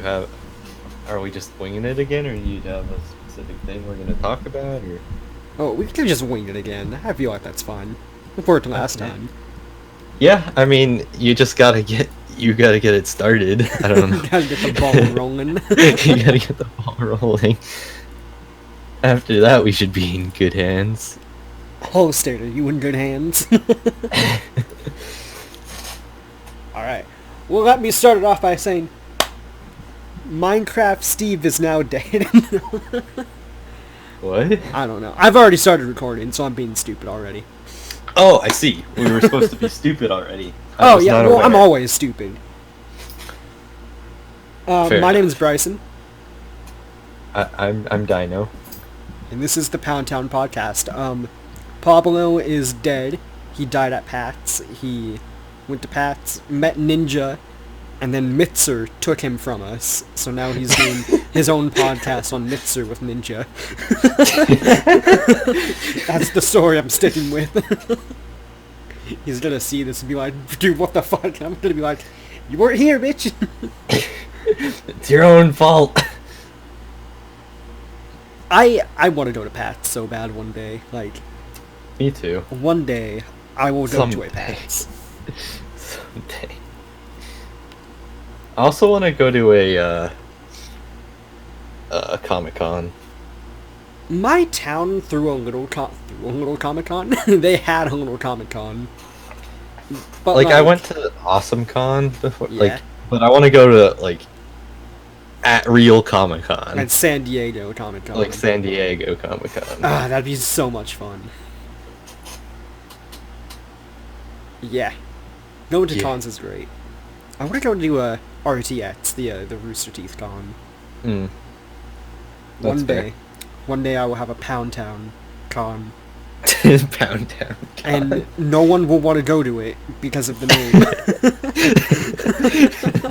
have? Are we just winging it again, or do you have a specific thing we're gonna talk about, or? Oh, we can just wing it again. I feel like that's fine. It worked last time. Yeah, I mean, you gotta get it started. I don't know. Gotta get the ball rolling. You gotta get the ball rolling. After that, we should be in good hands. Holster, you in good hands? Alright. Well, let me start it off by saying Minecraft Steve is now dead. What? I don't know. I've already started recording, so I'm being stupid already. Oh, I see. We were supposed to be stupid already. Oh, yeah, well, I'm always stupid. My name is Bryson. I'm Dino. And this is the Poundtown podcast. Pablo is dead. He died at PAX. He went to PAX, met Ninja, and then Mitzer took him from us. So now he's doing his own podcast on Mitzer with Ninja. That's the story I'm sticking with. He's gonna see this and be like, dude, what the fuck? And I'm gonna be like, you weren't here, bitch! It's your own fault. I want to go to PAX so bad one day. Like, me too. One day, I will go to a PAX. Someday. I also want to go to a Comic-Con. My town threw a little Comic-Con. They had a little Comic-Con. But like I went to Awesome Con before, yeah. But I want to go to at real Comic-Con. At San Diego Comic-Con. Like San Diego Comic-Con. Ah, that'd be so much fun. Yeah. Going to cons is great. I want to go to RTX, the Rooster Teeth Con. That's fair. One day I will have a Poundtown con. Poundtown con. And no one will want to go to it because of the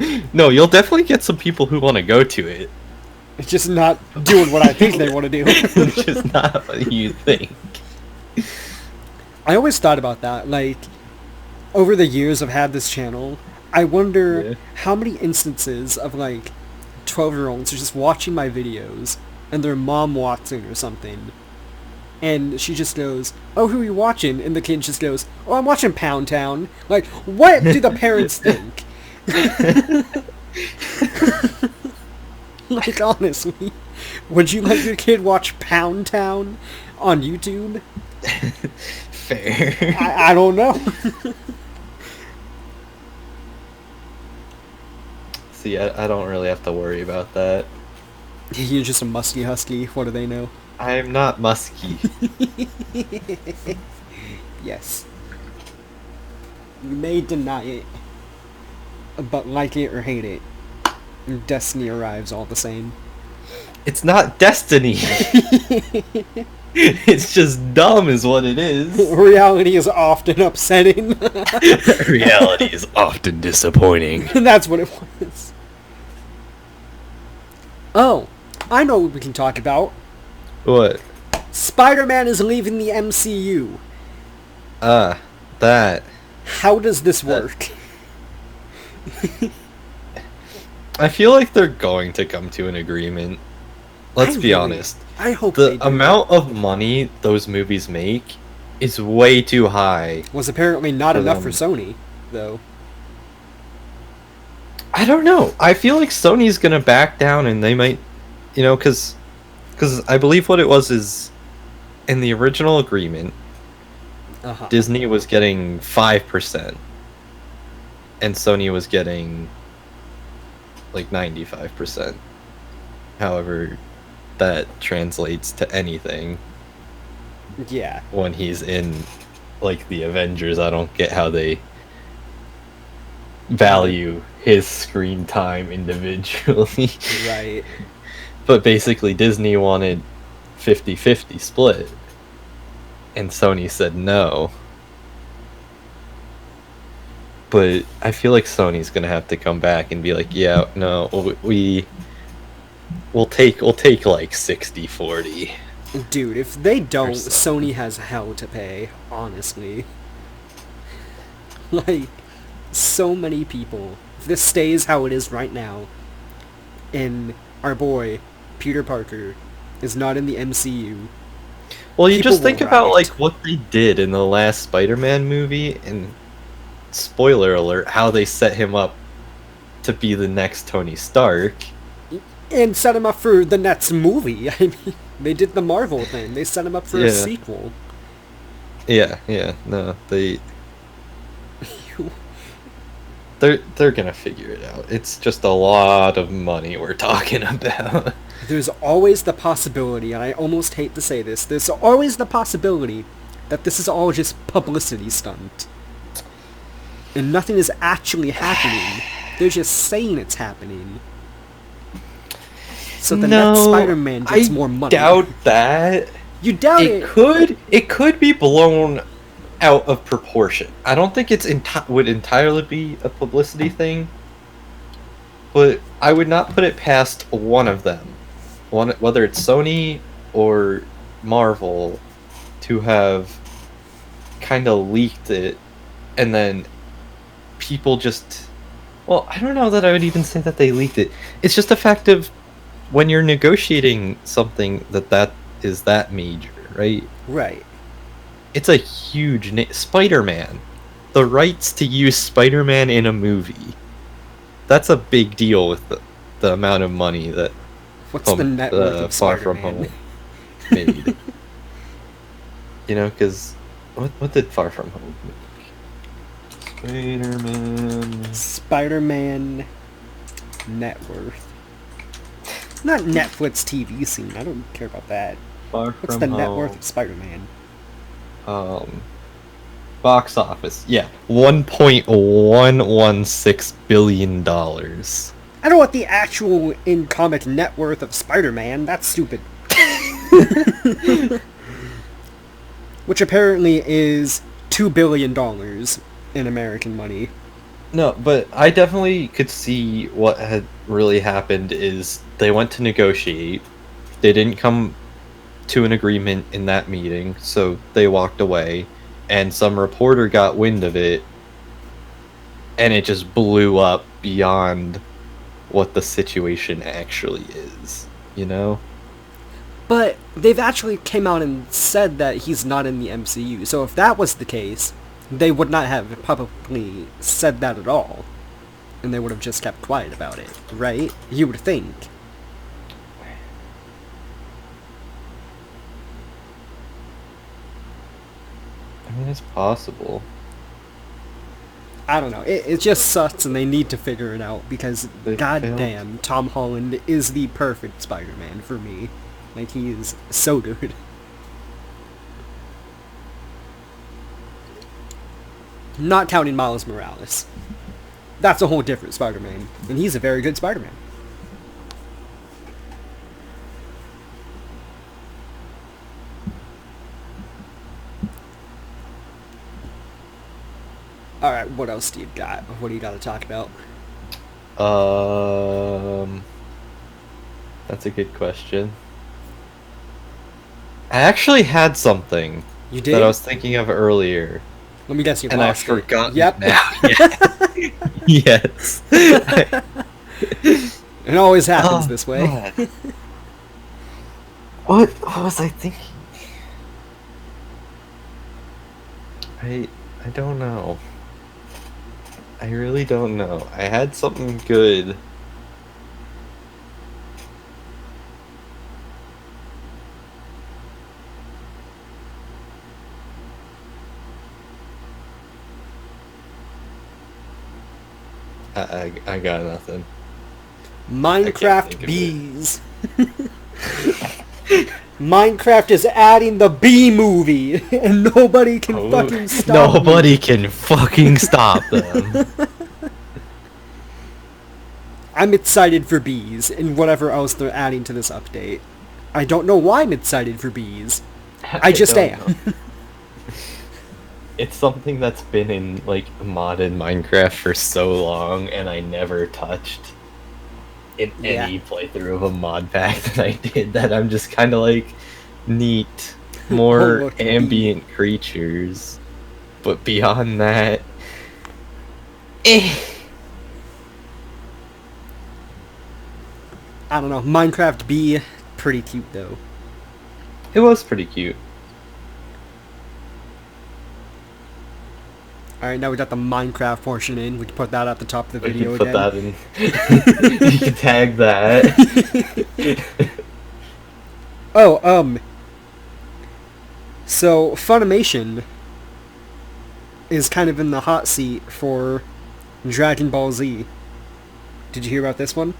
name. No, you'll definitely get some people who want to go to it. It's just not doing what I think they want to do. It's just not what you think. I always thought about that. Like, over the years I've had this channel, I wonder how many instances of, 12-year-olds are just watching my videos, and their mom watching or something, and she just goes, oh, who are you watching? And the kid just goes, oh, I'm watching Poundtown. Like, what do the parents think? Like, honestly, would you let your kid watch Poundtown on YouTube? Fair. I don't know. See, I don't really have to worry about that. You're just a musky husky. What do they know? I'm not musky. Yes. You may deny it, but like it or hate it, destiny arrives all the same. It's not destiny. It's just dumb is what it is. Reality is often upsetting. Reality is often disappointing. That's what it was. Oh, I know what we can talk about. What? Spider-Man is leaving the MCU. That. How does this work? I feel like they're going to come to an agreement. Let's be honest. I hope the amount of money those movies make is way too high. Was apparently not enough for Sony, though. I don't know. I feel like Sony's gonna back down, and they might, because I believe what it was is, in the original agreement, Disney was getting 5%, and Sony was getting 95%. However, that translates to anything. Yeah. When he's in the Avengers, I don't get how they value his screen time individually. Right. But basically Disney wanted 50-50 split, and Sony said no. But I feel like Sony's gonna have to come back and be like, yeah, no, we'll take 60-40. Dude, if they don't, Sony has hell to pay, honestly. So many people. If this stays how it is right now, and our boy Peter Parker is not in the MCU, Well, you people just think will about like riot. what they did in the last Spider-Man movie, and spoiler alert, how they set him up to be the next Tony Stark. And set him up for the next movie. I mean, they did the Marvel thing. They set him up for a Yeah. sequel. Yeah, no, they're gonna figure it out. It's just a lot of money we're talking about. There's always the possibility, and I almost hate to say this, there's always the possibility that this is all just publicity stunt. And nothing is actually happening. They're just saying it's happening. So the next Spider-Man gets more money. I doubt that. You doubt it? It could be blown out of proportion. I don't think it's would entirely be a publicity thing, but I would not put it past one of them, whether it's Sony or Marvel, to have kind of leaked it, and then people just, well, I don't know that I would even say that they leaked it. It's just a fact of when you're negotiating something that is that major, right? Right. It's a huge Spider-Man. The rights to use Spider-Man in a movie. That's a big deal with the amount of money that What's the net worth of Far Spider-Man? From Home made. You know, because what did Far From Home make? Spider-Man net worth. Not Netflix TV scene. I don't care about that. What's the net worth of Spider-Man? Box office. Yeah, $1.116 billion. I don't want the actual in-comic net worth of Spider-Man. That's stupid. Which apparently is $2 billion in American money. No, but I definitely could see what had really happened is they went to negotiate. They didn't come to an agreement in that meeting, so they walked away, and some reporter got wind of it, and it just blew up beyond what the situation actually is, you know? But they've actually came out and said that he's not in the MCU, so if that was the case, they would not have publicly said that at all. And they would have just kept quiet about it, right? You would think. I mean, it's possible. I don't know. It just sucks, and they need to figure it out, because goddamn, Tom Holland is the perfect Spider-Man for me. Like, he is so good. Not counting Miles Morales. That's a whole different Spider-Man, and he's a very good Spider-Man. Alright, what else do you got? What do you got to talk about? That's a good question. I actually had something. You did? That I was thinking of earlier. Let me guess, you and lost I've forgotten Yep. now. Yes. It always happens this way. What was I thinking? I don't know. I really don't know. I had something good. I got nothing. Minecraft bees. Minecraft is adding the bee movie, and nobody can fucking stop Nobody can fucking stop them. I'm excited for bees, and whatever else they're adding to this update. I don't know why I'm excited for bees. I just am. It's something that's been in, like, modded Minecraft for so long, and I never touched in any playthrough of a mod pack that I did, that I'm just kind of like, neat. More ambient creatures. But beyond that... I don't know. Minecraft B, pretty cute though. It was pretty cute. Alright, now we got the Minecraft portion in. We can put that at the top of the video You can put again. that in. You can tag that. Oh, so Funimation is kind of in the hot seat for Dragon Ball Z. Did you hear about this one?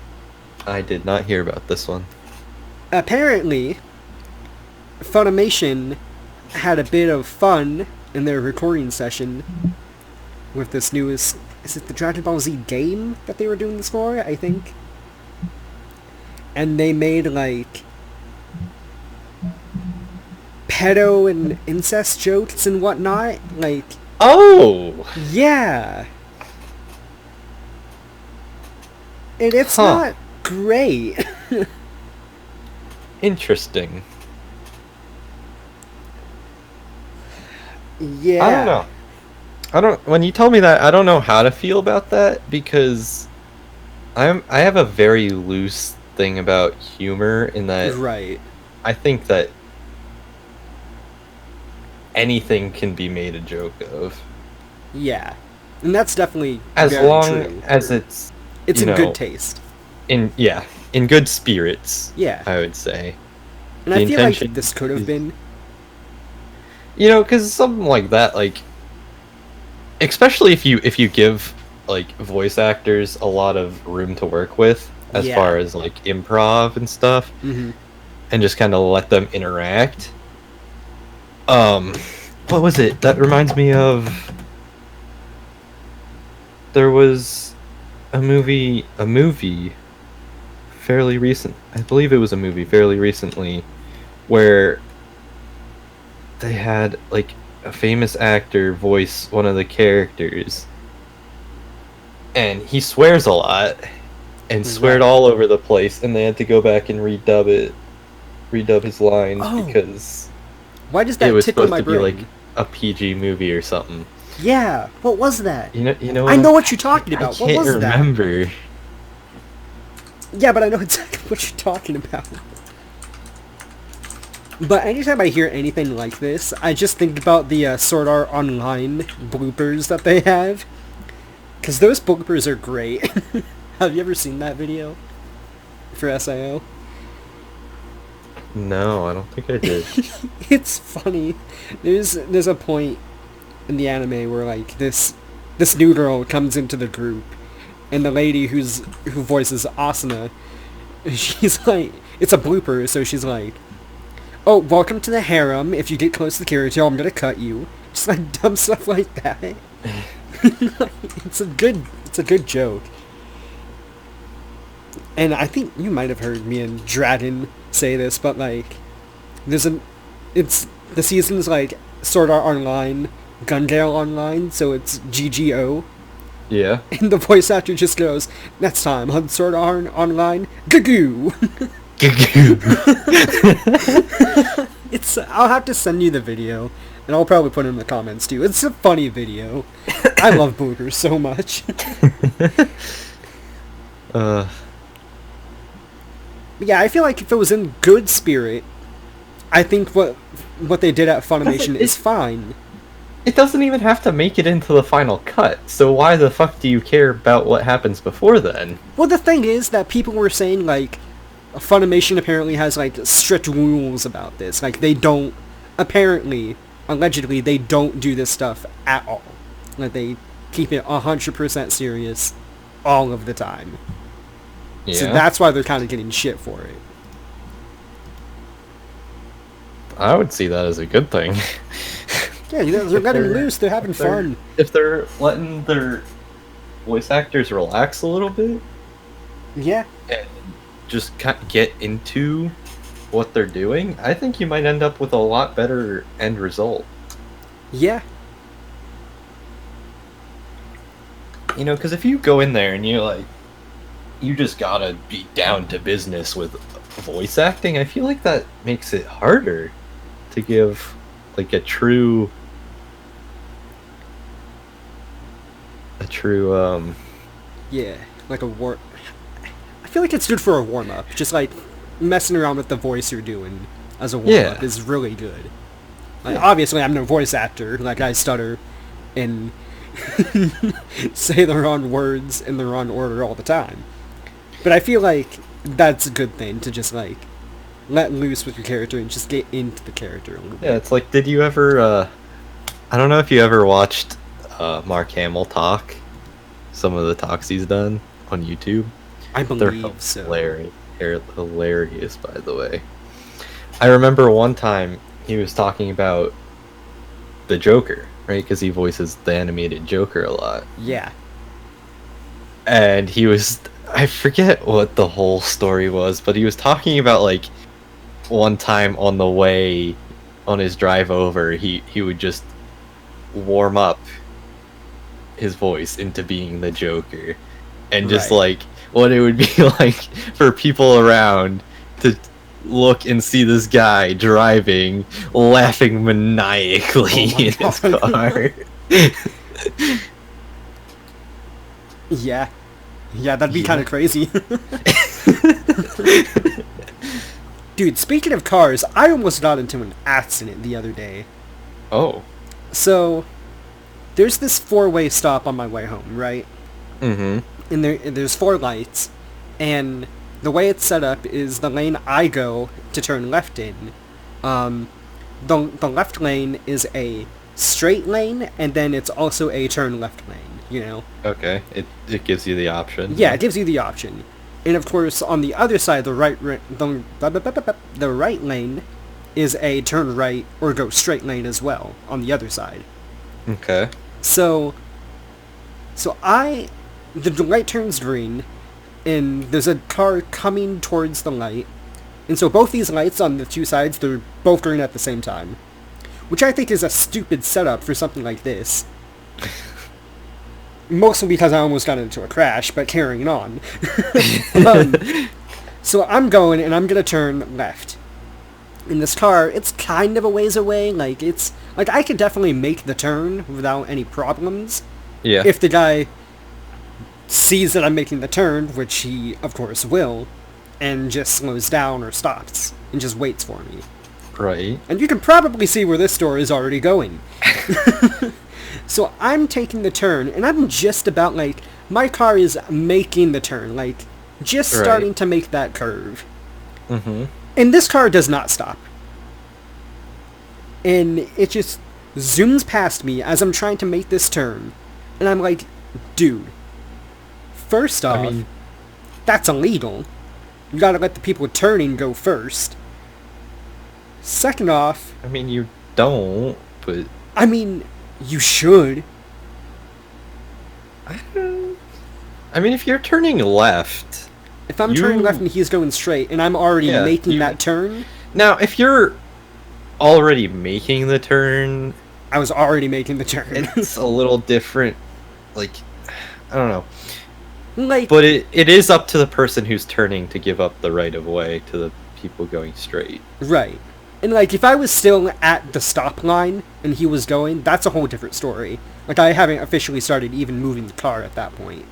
I did not hear about this one. Apparently, Funimation had a bit of fun in their recording session with this newest... Is it the Dragon Ball Z game that they were doing this for, I think? And they made, like, pedo and incest jokes and whatnot. Like... Oh! Yeah! And it's not great. Interesting. Yeah. I don't know. When you told me that, I don't know how to feel about that, because I have a very loose thing about humor in that Right. I think that anything can be made a joke of. Yeah. And that's definitely As very long true. as it's in good taste. in good spirits. Yeah. I would say. And The I feel like intention this could have is- been. Because something like that, like, especially if you give like voice actors a lot of room to work with as Yeah. far as like improv and stuff, Mm-hmm. and just kind of let them interact. What was it? That reminds me of. There was a movie fairly recent. I believe it was a movie fairly recently where they had like a famous actor voice one of the characters, and he swears a lot and sweared all over the place, and they had to go back and redub his lines because Why does it that was tickle supposed my to brain? be like a PG movie or something. Yeah. What was that? You know. I know what you're talking about. I can't What was remember. that? Yeah, but I know exactly what you're talking about. But anytime I hear anything like this, I just think about the Sword Art Online bloopers that they have. Because those bloopers are great. Have you ever seen that video? For SIO? No, I don't think I did. It's funny. There's a point in the anime where like this new girl comes into the group, and the lady who voices Asuna, she's like, it's a blooper, so she's like, "Oh, welcome to the harem. If you get close to the character, I'm gonna cut you." Just like dumb stuff like that. It's a good joke. And I think you might have heard me and Dragon say this, but like, the season's like Sword Art Online, Gundale Online, so it's GGO. Yeah. And the voice actor just goes, "Next time on Sword Art Online, Gagoo." I'll have to send you the video, and I'll probably put it in the comments too. It's a funny video. I love bloopers so much. Yeah, I feel like if it was in good spirit, I think what they did at Funimation is fine. It doesn't even have to make it into the final cut, so why the fuck do you care about what happens before then? Well, the thing is that people were saying, like, Funimation apparently has, like, strict rules about this. Like, they don't, allegedly, they don't do this stuff at all. Like, they keep it 100% serious all of the time. Yeah. So that's why they're kind of getting shit for it. I would see that as a good thing. Yeah, they're letting loose, they're having fun. If they're letting their voice actors relax a little bit, Yeah. and just get into what they're doing, I think you might end up with a lot better end result. Yeah. Because if you go in there and you just gotta be down to business with voice acting, I feel like that makes it harder to give like a true Yeah, like a war. I feel feel like it's good for a warm-up. Just, like, messing around with the voice you're doing as a warm-up is really good. Like, obviously, I'm no voice actor. Like, I stutter and say the wrong words in the wrong order all the time. But I feel like that's a good thing to just, like, let loose with your character and just get into the character a little bit. Yeah, it's like, did you ever, I don't know if you ever watched Mark Hamill talk. Some of the talks he's done on YouTube. I believe so. They're hilarious, by the way. I remember one time he was talking about the Joker, right? Because he voices the animated Joker a lot. Yeah. And he was... I forget what the whole story was, but he was talking about, like, one time on the way, on his drive over, he would just warm up his voice into being the Joker. And just, like, what it would be like for people around to look and see this guy driving, laughing maniacally in his car. Yeah. Yeah, that'd be kind of crazy. Dude, speaking of cars, I almost got into an accident the other day. Oh. So, there's this four-way stop on my way home, right? Mm-hmm. And there's four lights, and the way it's set up is the lane I go to turn left in. The left lane is a straight lane, and then it's also a turn left lane, you know? Okay, it gives you the option. Yeah, it gives you the option. And of course, on the other side, the right lane is a turn right or go straight lane as well, on the other side. Okay. So the light turns green, and there's a car coming towards the light, and so both these lights on the two sides, they're both green at the same time, which I think is a stupid setup for something like this. Mostly because I almost got into a crash, but carrying on. So I'm going, and I'm gonna turn left. In this car, it's kind of a ways away, like, I could definitely make the turn without any problems. Yeah. If the guy sees that I'm making the turn, which he, of course, will, and just slows down or stops, and just waits for me. Right. And you can probably see where this story is already going. So I'm taking the turn, and I'm just about, like, my car is making the turn, like, just starting to make that curve. Mm-hmm. And this car does not stop. And it just zooms past me as I'm trying to make this turn. And I'm like, dude, first off, that's illegal. You gotta let the people turning go first. Second off... I mean, you don't, but... I mean, you should. I mean, if you're turning left... If I'm turning left and he's going straight, and I'm already making that turn... Now, if you're already making the turn... I was already making the turn. It's a little different. Like, I don't know. Like, but it is up to the person who's turning to give up the right of way to the people going straight. Right. And, like, if I was still at the stop line and he was going, that's a whole different story. Like, I haven't officially started even moving the car at that point.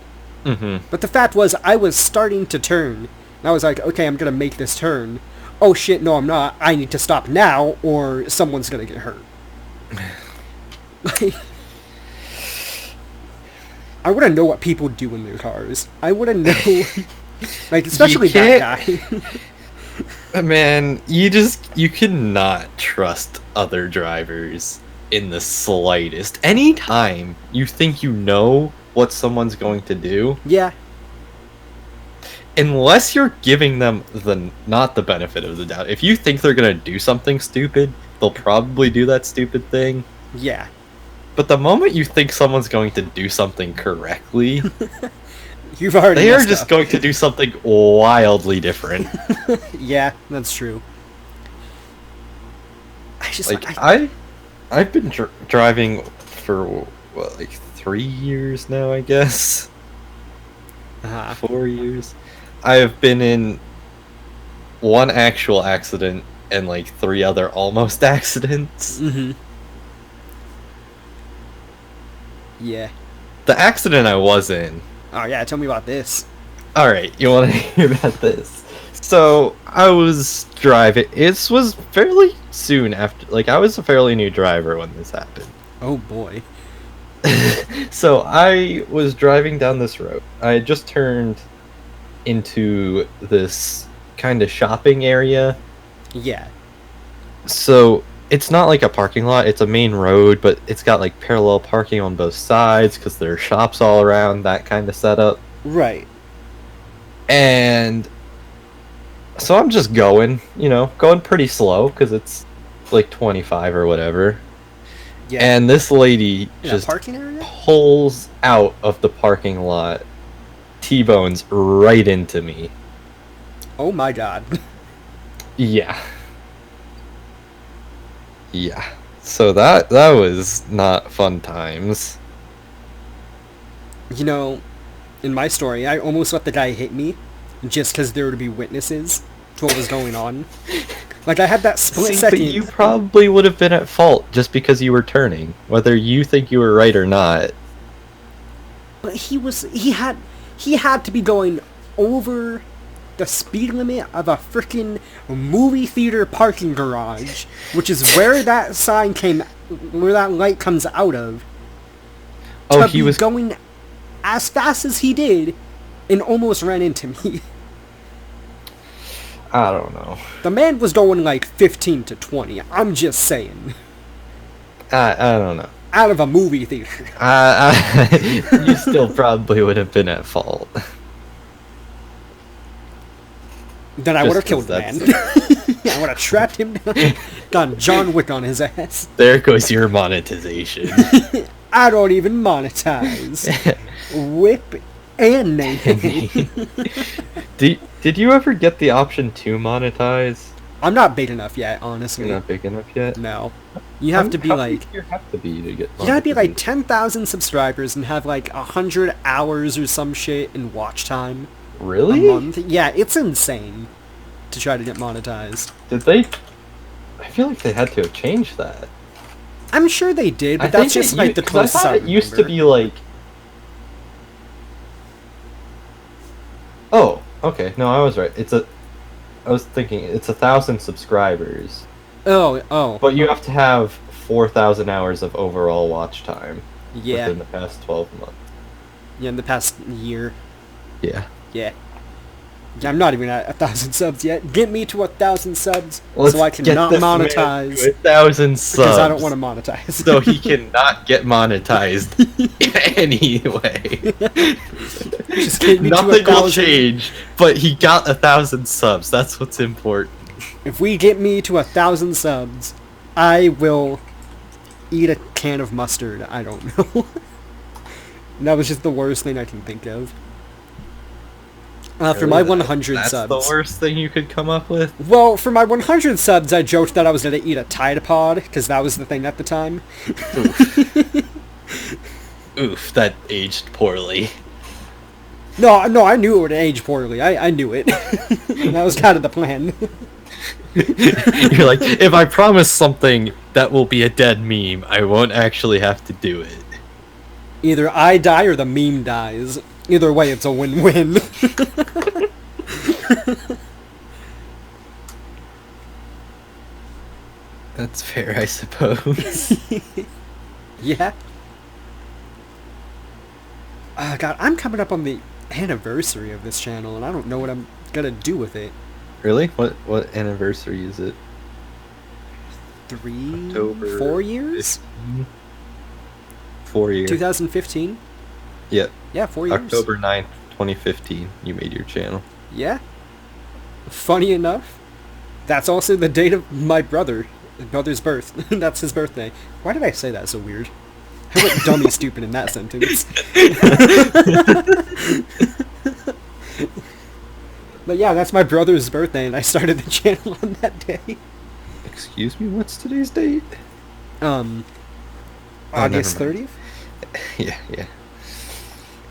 Mm-hmm. But the fact was, I was starting to turn. And I was like, okay, I'm going to make this turn. Oh, shit, no, I'm not. I need to stop now, or someone's going to get hurt. Like, I want to know what people do in their cars. I want to know, like, especially that guy. Man, you cannot trust other drivers in the slightest. Anytime you think you know what someone's going to do, yeah, unless you're giving them not the benefit of the doubt. If you think they're gonna do something stupid, they'll probably do that stupid thing. Yeah. But the moment you think someone's going to do something correctly, you've already they are just going to do something wildly different. Yeah, that's true. I've been driving for what, like 3 years now, I guess. 4 years. I have been in one actual accident and like 3 other almost accidents. Mm-hmm. Yeah. The accident I was in. Oh yeah, tell me about this. All right, you want to hear about this? So I was driving. It was fairly soon after. Like I was a fairly new driver when this happened. Oh boy. So I was driving down this road. I had just turned into this kind of shopping area. Yeah. So it's not like a parking lot, it's a main road, but it's got like parallel parking on both sides because there are shops all around, that kind of setup. Right. And so I'm just going pretty slow because it's like 25 or whatever. Yeah. And this lady just parking area? pulls out of the parking lot, T-bones right into me. Oh my god. Yeah. Yeah. So that was not fun times. You know, in my story, I almost let the guy hit me just because there would be witnesses to what was going on. Like, I had that split second. But you probably would have been at fault just because you were turning, whether you think you were right or not. But he had to be going over the speed limit of a freaking movie theater parking garage, which is where that where that light comes out of. Oh, he was going as fast as he did and almost ran into me. I don't know. The man was going like 15 to 20. I'm just saying. I don't know. Out of a movie theater. You still probably would have been at fault. Then I would have killed the man. I would have trapped him down. Done John Wick on his ass. There goes your monetization. I don't even monetize. Whip and name. Did you ever get the option to monetize? I'm not big enough yet, honestly. You're not big enough yet? No. You have to be like... You have to be to get monetized. You gotta be like 10,000 subscribers and have like 100 hours or some shit in watch time. Really? A month. Yeah, it's insane to try to get monetized. Did they... I feel like they had to have changed that. I'm sure they did, but that's just like the closest I remember. It used to be like... Oh, okay. No, I was right. I was thinking it's 1,000 subscribers. Oh. But you have to have 4,000 hours of overall watch time. Yeah. Within the past 12 months. Yeah, in the past year. Yeah. Yeah. Yeah, I'm not even at 1,000 subs yet. Get me to 1,000 subs so I can get not this monetize. Man to 1,000 subs. Because I don't want to monetize. So he cannot get monetized anyway. Just get me Nothing to 1,000. will change, but he got 1,000 subs. That's what's important. If we get me to 1,000 subs, I will eat a can of mustard. I don't know. That was just the worst thing I can think of. For my 100 that's subs. That's the worst thing you could come up with? Well, for my 100 subs, I joked that I was going to eat a Tide Pod, because that was the thing at the time. Oof, that aged poorly. No, I knew it would age poorly. I knew it. That was kind of the plan. You're like, if I promise something that will be a dead meme, I won't actually have to do it. Either I die or the meme dies. Either way, it's a win-win. That's fair, I suppose. Yeah. God, I'm coming up on the anniversary of this channel, and I don't know what I'm gonna do with it. Really? What anniversary is it? 4 years? 15? 4 years. 2015? Yeah. Yeah, 4 years. October 9th, 2015, you made your channel. Yeah. Funny enough, that's also the date of my brother's birth. That's his birthday. Why did I say that so weird? I went dummy stupid in that sentence. But yeah, that's my brother's birthday, and I started the channel on that day. Excuse me, what's today's date? August 30th? Yeah.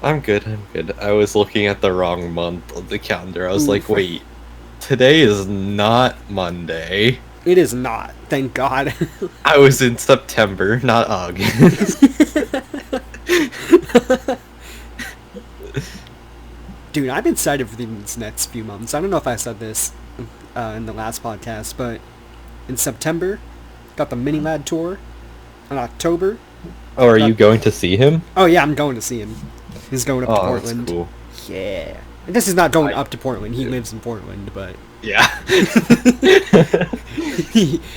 I'm good. I was looking at the wrong month of the calendar. I was like, wait, today is not Monday. It is not, thank God. I was in September, not August. Dude, I'm excited for these next few months. I don't know if I said this in the last podcast, but in September, got the Mini Lad tour. In October. Oh, are you going to see him? Oh yeah, I'm going to see him. He's going up to Portland. That's cool. Yeah. I guess he's not going up to Portland. He lives in Portland, but yeah.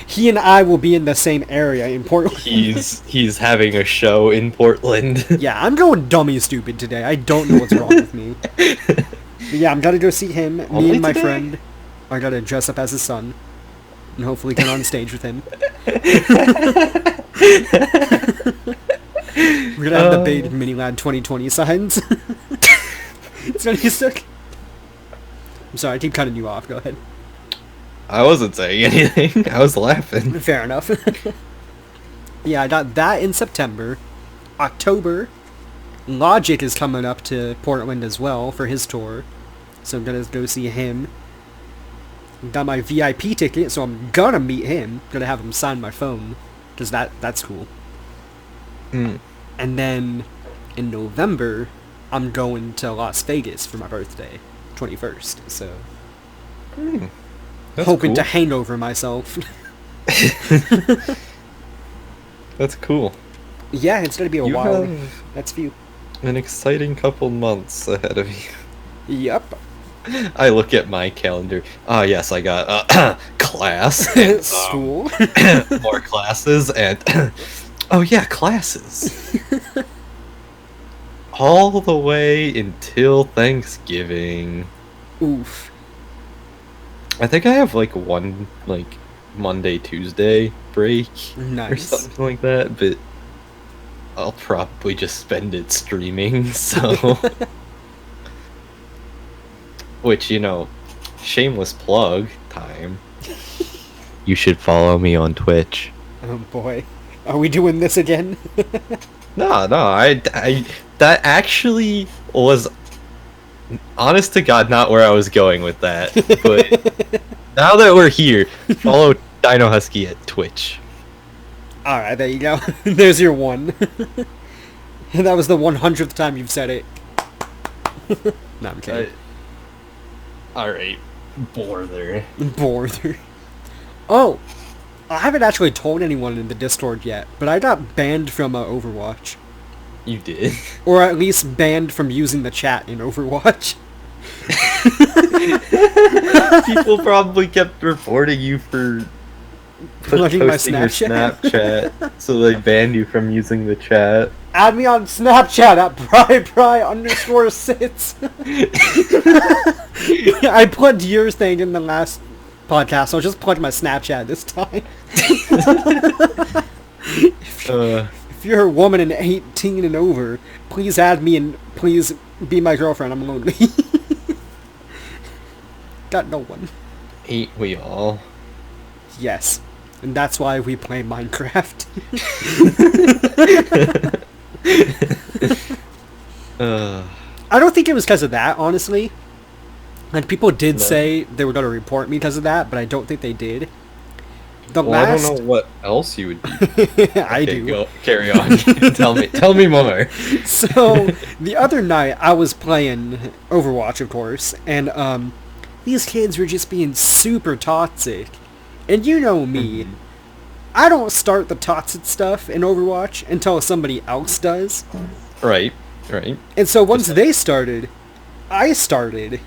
he and I will be in the same area in Portland. He's having a show in Portland. Yeah, I'm going dummy stupid today. I don't know what's wrong with me. But yeah, I'm gonna go see him. Me and my friend are gonna dress up as his son and hopefully get on stage with him. We're gonna have the big Mini Lad 2020 signs. It's gonna be sick. I'm sorry, I keep cutting you off. Go ahead. I wasn't saying anything. I was laughing. Fair enough. Yeah, I got that in September. October, Logic is coming up to Portland as well for his tour. So I'm gonna go see him. Got my VIP ticket, so I'm gonna meet him. Gonna have him sign my phone. Because that's cool. Mm. And then, in November, I'm going to Las Vegas for my birthday. 21st, so... hoping to hangover myself. That's cool. Yeah, it's gonna be a while. That's few. An exciting couple months ahead of you. Yep. I look at my calendar. Ah, yes, I got class. And, school. More classes and... oh yeah, classes. All the way until Thanksgiving. Oof. I think I have like one Monday, Tuesday break. Nice. Or something like that, but I'll probably just spend it streaming, so... Which, you know, shameless plug time. You should follow me on Twitch. Oh boy. Are we doing this again? No, I that actually was, honest to God, not where I was going with that. But now that we're here, follow Dino Husky at Twitch. Alright, there you go. There's your one. That was the 100th time you've said it. No, I'm kidding. Alright, Borther. Borther. Oh! I haven't actually told anyone in the Discord yet, but I got banned from Overwatch. You did? Or at least banned from using the chat in Overwatch. People probably kept reporting you for plugging my posting your Snapchat. Snapchat, so they banned you from using the chat. Add me on Snapchat at pry_sits. I plugged your thing in the last podcast, so I'll just plug my Snapchat this time. If you're a woman and 18 and over, please add me and please be my girlfriend. I'm lonely. Got no one. Ain't we all? Yes. And that's why we play Minecraft. I don't think it was because of that, honestly. Like, people did say they were going to report me because of that, but I don't think they did. I don't know what else you would do. I do. Go, carry on. Tell me more. So, the other night, I was playing Overwatch, of course, and these kids were just being super toxic. And you know me. Mm-hmm. I don't start the toxic stuff in Overwatch until somebody else does. Right. And so once they started, I started.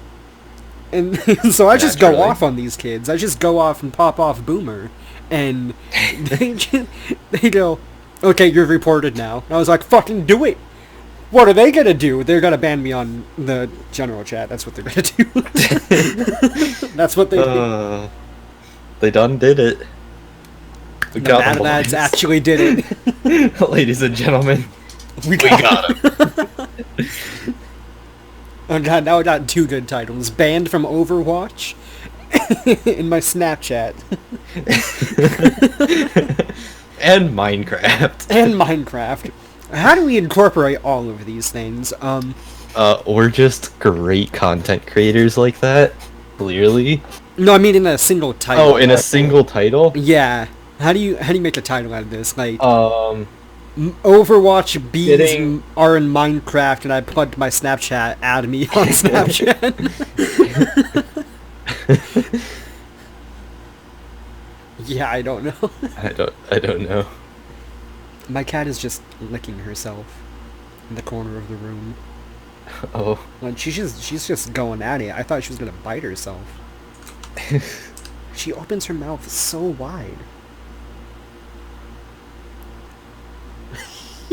And so I just go off on these kids. I just go off and pop off Boomer. And they go, okay, you're reported now. And I was like, fucking do it. What are they gonna do? They're gonna ban me on the general chat. That's what they're gonna do. That's what they did. They done did it. The bad lads actually did it. Ladies and gentlemen, we got him. Oh god, now I got two good titles. Banned from Overwatch in my Snapchat. And Minecraft. How do we incorporate all of these things? We're just great content creators like that, clearly. No, I mean in a single title. Oh, in a single title? Yeah. How do you make a title out of this? Like Overwatch bees Getting- are in Minecraft, and I plugged my Snapchat. Add me on Snapchat. Yeah, I don't know. I don't know. My cat is just licking herself in the corner of the room. Oh. Like she's just going at it. I thought she was gonna bite herself. She opens her mouth so wide.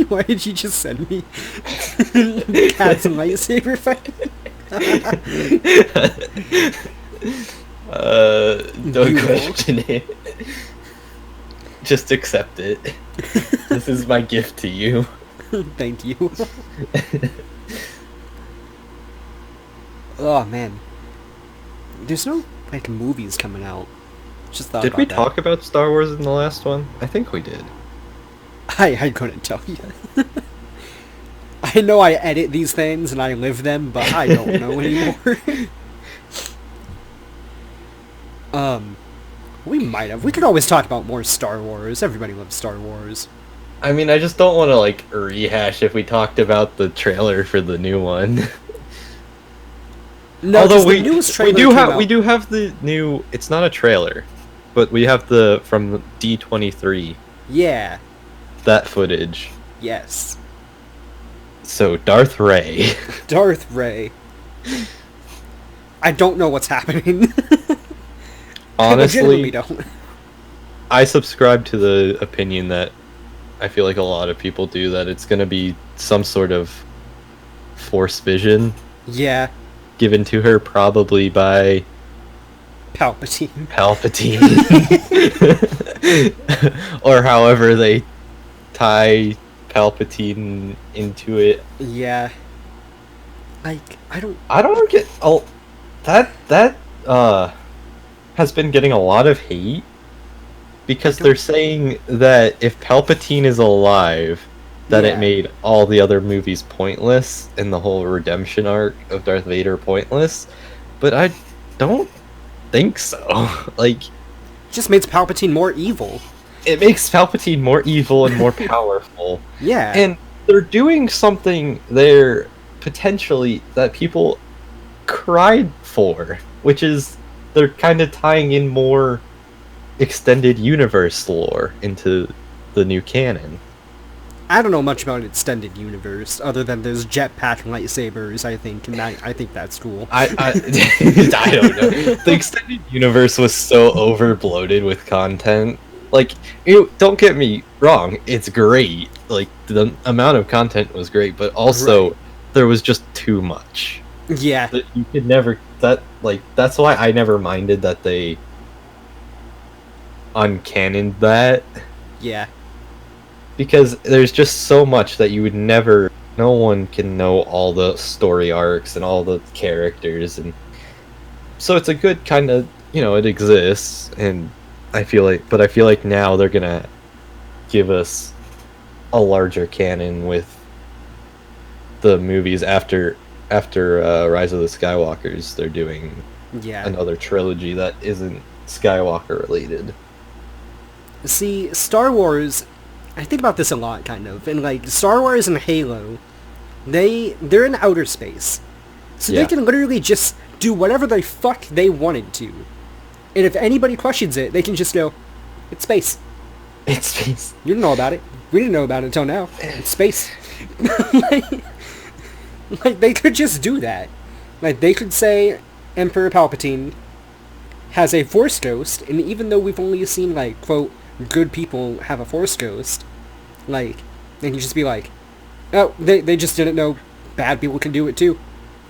Why did you just send me cat's lightsaber fight? Don't Beautiful. question it. Just accept it. This is my gift to you. Thank you. Oh man, there's no like movies coming out. Just thought Did about we that. talk about Star Wars in the last one? I think we did. I couldn't tell you. I know I edit these things and I live them, but I don't know anymore. We might have. We could always talk about more Star Wars. Everybody loves Star Wars. I mean, I just don't want to like rehash if we talked about the trailer for the new one. No, Although the newest trailer came out. we do have the new. It's not a trailer, but we have the from D23 Yeah. that footage. Yes. So Darth Ray. Darth Ray. I don't know what's happening. I legitimately Honestly, don't. I subscribe to the opinion that I feel like a lot of people do, that it's going to be some sort of force vision Yeah. given to her, probably by Palpatine. Palpatine. Or however they tie Palpatine into it. Yeah. Like, I don't... I don't get... Oh, that has been getting a lot of hate. Because they're saying that if Palpatine is alive, that Yeah. it made all the other movies pointless, and the whole redemption arc of Darth Vader pointless. But I don't think so. Like, Just makes Palpatine more evil. it makes Palpatine more evil and more powerful. Yeah. And they're doing something there, potentially, that people cried for. Which is, they're kind of tying in more extended universe lore into the new canon. I don't know much about extended universe, other than there's jetpack lightsabers, I think, and I think that's cool. I I don't know. The extended universe was so over bloated with content. Like, don't get me wrong, it's great. Like, the amount of content was great, but also Right. there was just too much. Yeah. That you could never. That's why I never minded that they uncannoned that. Yeah. Because there's just so much that you would never... No one can know all the story arcs and all the characters, and so it's a good kind of... it exists, and I feel like now they're gonna give us a larger canon with the movies after Rise of the Skywalkers. They're doing Yeah. another trilogy that isn't Skywalker related. See, Star Wars, I think about this a lot, kind of, and like Star Wars and Halo, they're in outer space, so Yeah. they can literally just do whatever the fuck they wanted to, and if anybody questions it, they can just go, "It's space. It's You didn't know about it. We didn't know about it until now. It's space." like they could just do that. Like they could say, Emperor Palpatine has a Force ghost, and even though we've only seen like quote good people have a Force ghost, like, then you just be like, oh, they just didn't know bad people can do it too.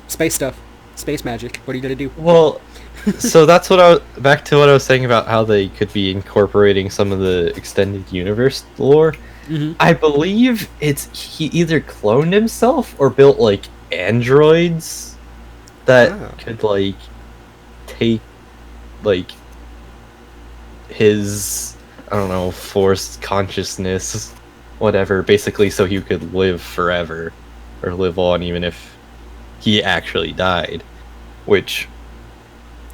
Space stuff. Space magic. What are you gonna do? Well, so that's back to what I was saying about how they could be incorporating some of the extended universe lore. Mm-hmm. I believe he either cloned himself or built like androids that could like take like his, I don't know, forced consciousness, whatever, basically, so he could live forever or live on even if he actually died, which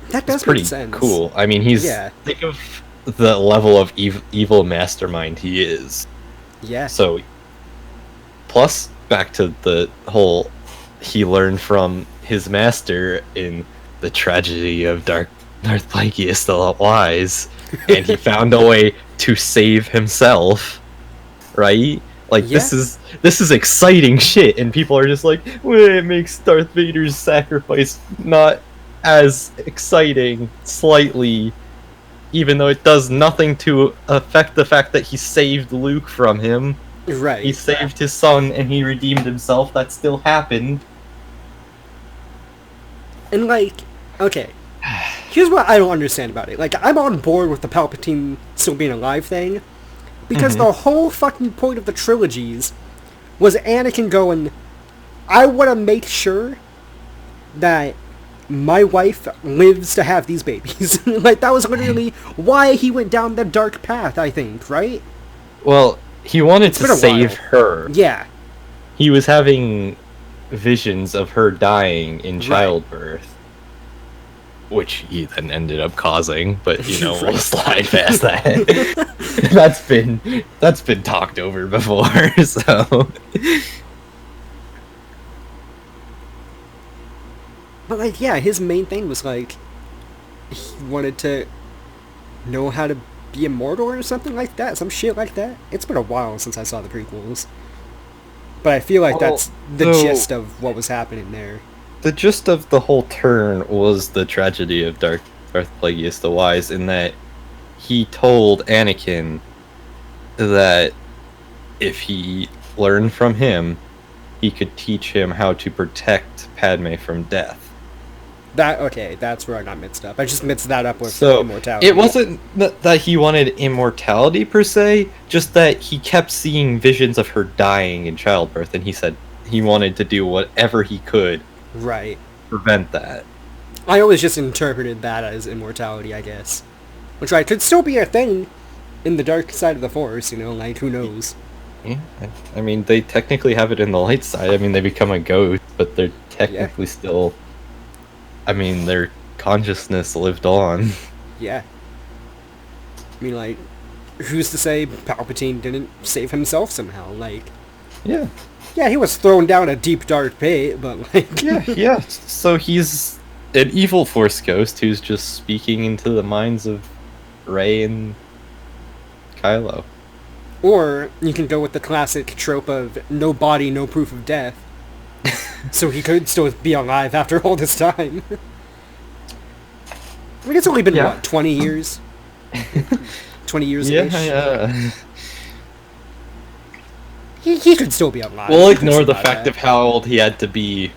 That does is pretty make sense. cool. I mean, think of the level of evil mastermind he is. Yeah. So plus, back to the whole, he learned from his master in the tragedy of Darth Plagueis the Wise, and he found a way to save himself, right? Like, Yeah. this is exciting shit, and people are just like, well, it makes Darth Vader's sacrifice not as exciting, slightly, even though it does nothing to affect the fact that he saved Luke from him. Right. He saved his son, and he redeemed himself. That still happened. And, like, okay, here's what I don't understand about it. Like, I'm on board with the Palpatine still being alive thing, because the whole fucking point of the trilogies was Anakin going, I want to make sure that my wife lives to have these babies. Like, that was literally why he went down the dark path, I think, right? Well, he wanted to save her. Yeah. He was having visions of her dying in childbirth, which he then ended up causing, but, you know, we'll slide past that. That's been talked over before, so... But, like, yeah, his main thing was, like, he wanted to know how to be immortal or something like that. Some shit like that. It's been a while since I saw the prequels. But I feel like that's the gist of what was happening there. The gist of the whole turn was the tragedy of Darth Plagueis the Wise, in that he told Anakin that if he learned from him, he could teach him how to protect Padme from death. That's where I got mixed up. I just mixed that up with immortality. It wasn't that he wanted immortality per se, just that he kept seeing visions of her dying in childbirth, and he said he wanted to do whatever he could to prevent that. I always just interpreted that as immortality, I guess. Which could still be a thing in the dark side of the Force, you know, like, who knows? Yeah, I mean, they technically have it in the light side. I mean, they become a ghost, but they're technically still... I mean, their consciousness lived on. Yeah. I mean, like, who's to say Palpatine didn't save himself somehow? Like... Yeah. Yeah, he was thrown down a deep, dark pit, but, like... Yeah. So he's an evil Force ghost who's just speaking into the minds of Rey and Kylo. Or you can go with the classic trope of no body, no proof of death. So he could still be alive after all this time. I mean, it's only been, what, 20 years? 20 years-ish? Yeah. He could still be alive. We'll ignore the fact of how old he had to be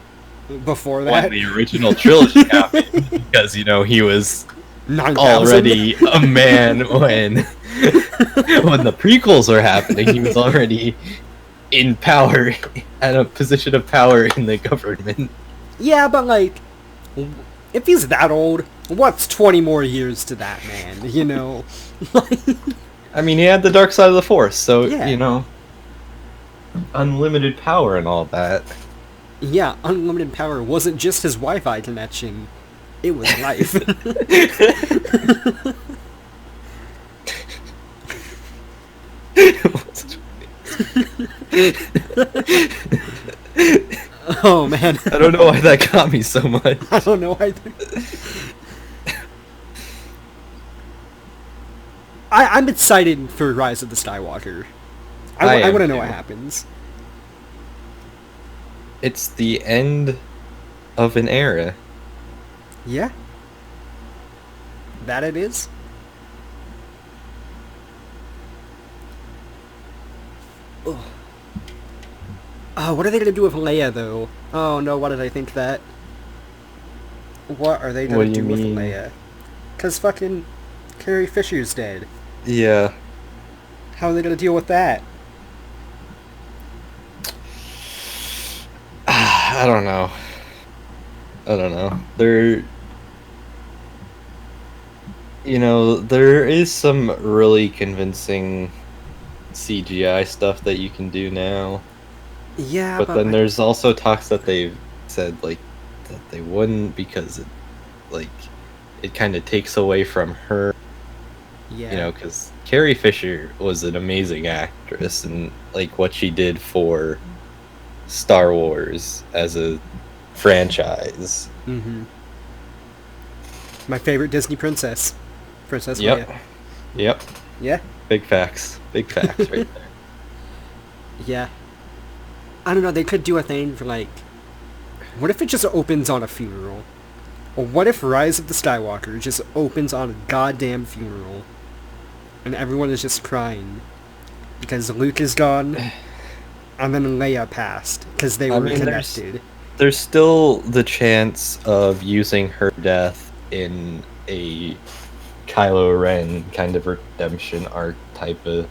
before that. When the original trilogy happened, because, you know, he was 9,000? already a man when the prequels were happening. He was already in power, at a position of power in the government. Yeah, but, like, if he's that old, what's 20 more years to that man, you know? I mean, he had the dark side of the Force, so, yeah. You know, unlimited power and all that. Yeah, unlimited power wasn't just his Wi-Fi connection, it was life. Oh, man. I don't know why that got me so much. I don't know either. I'm excited for Rise of the Skywalker. I want to know what happens. It's the end of an era. Yeah. That it is. Ugh. What are they going to do with Leia, though? Oh, no, why did I think that? What are they going to do with Leia? Because fucking Carrie Fisher's dead. Yeah. How are they going to deal with that? I don't know. There is some really convincing CGI stuff that you can do now. Yeah, but then there's also talks that they've said, like, that they wouldn't because it kind of takes away from her. Yeah. You know, because Carrie Fisher was an amazing actress, and, like, what she did for Star Wars as a franchise. Mm-hmm. My favorite Disney princess. Princess Yep. Leia. Yep. Yeah. Big facts. Big facts right there. Yeah. I don't know, they could do a thing for, like... What if it just opens on a funeral? Or what if Rise of the Skywalker just opens on a goddamn funeral? And everyone is just crying. Because Luke is gone, and then Leia passed. Because they were connected. There's still the chance of using her death in a Kylo Ren kind of redemption arc type of...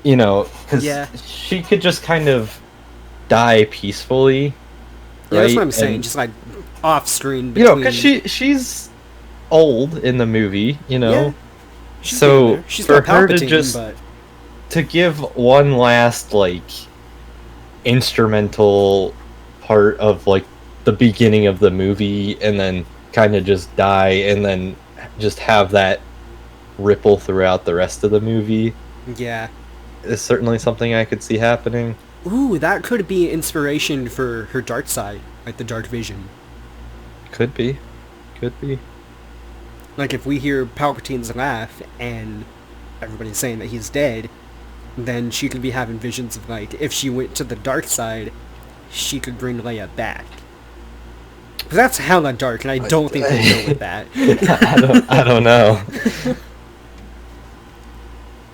You know, because she could just kind of die peacefully. Yeah, right? That's what I'm saying. Just like off screen. You know, because she's old in the movie. You know, so she's for her to just to give one last like instrumental part of like the beginning of the movie, and then kind of just die, and then just have that ripple throughout the rest of the movie. Yeah. Is certainly something I could see happening. Ooh, that could be inspiration for her dark side, like the dark vision. Could be. Could be. Like if we hear Palpatine's laugh and everybody's saying that he's dead, then she could be having visions of like, if she went to the dark side, she could bring Leia back. But that's hella dark, and I don't think they go with that. I don't know.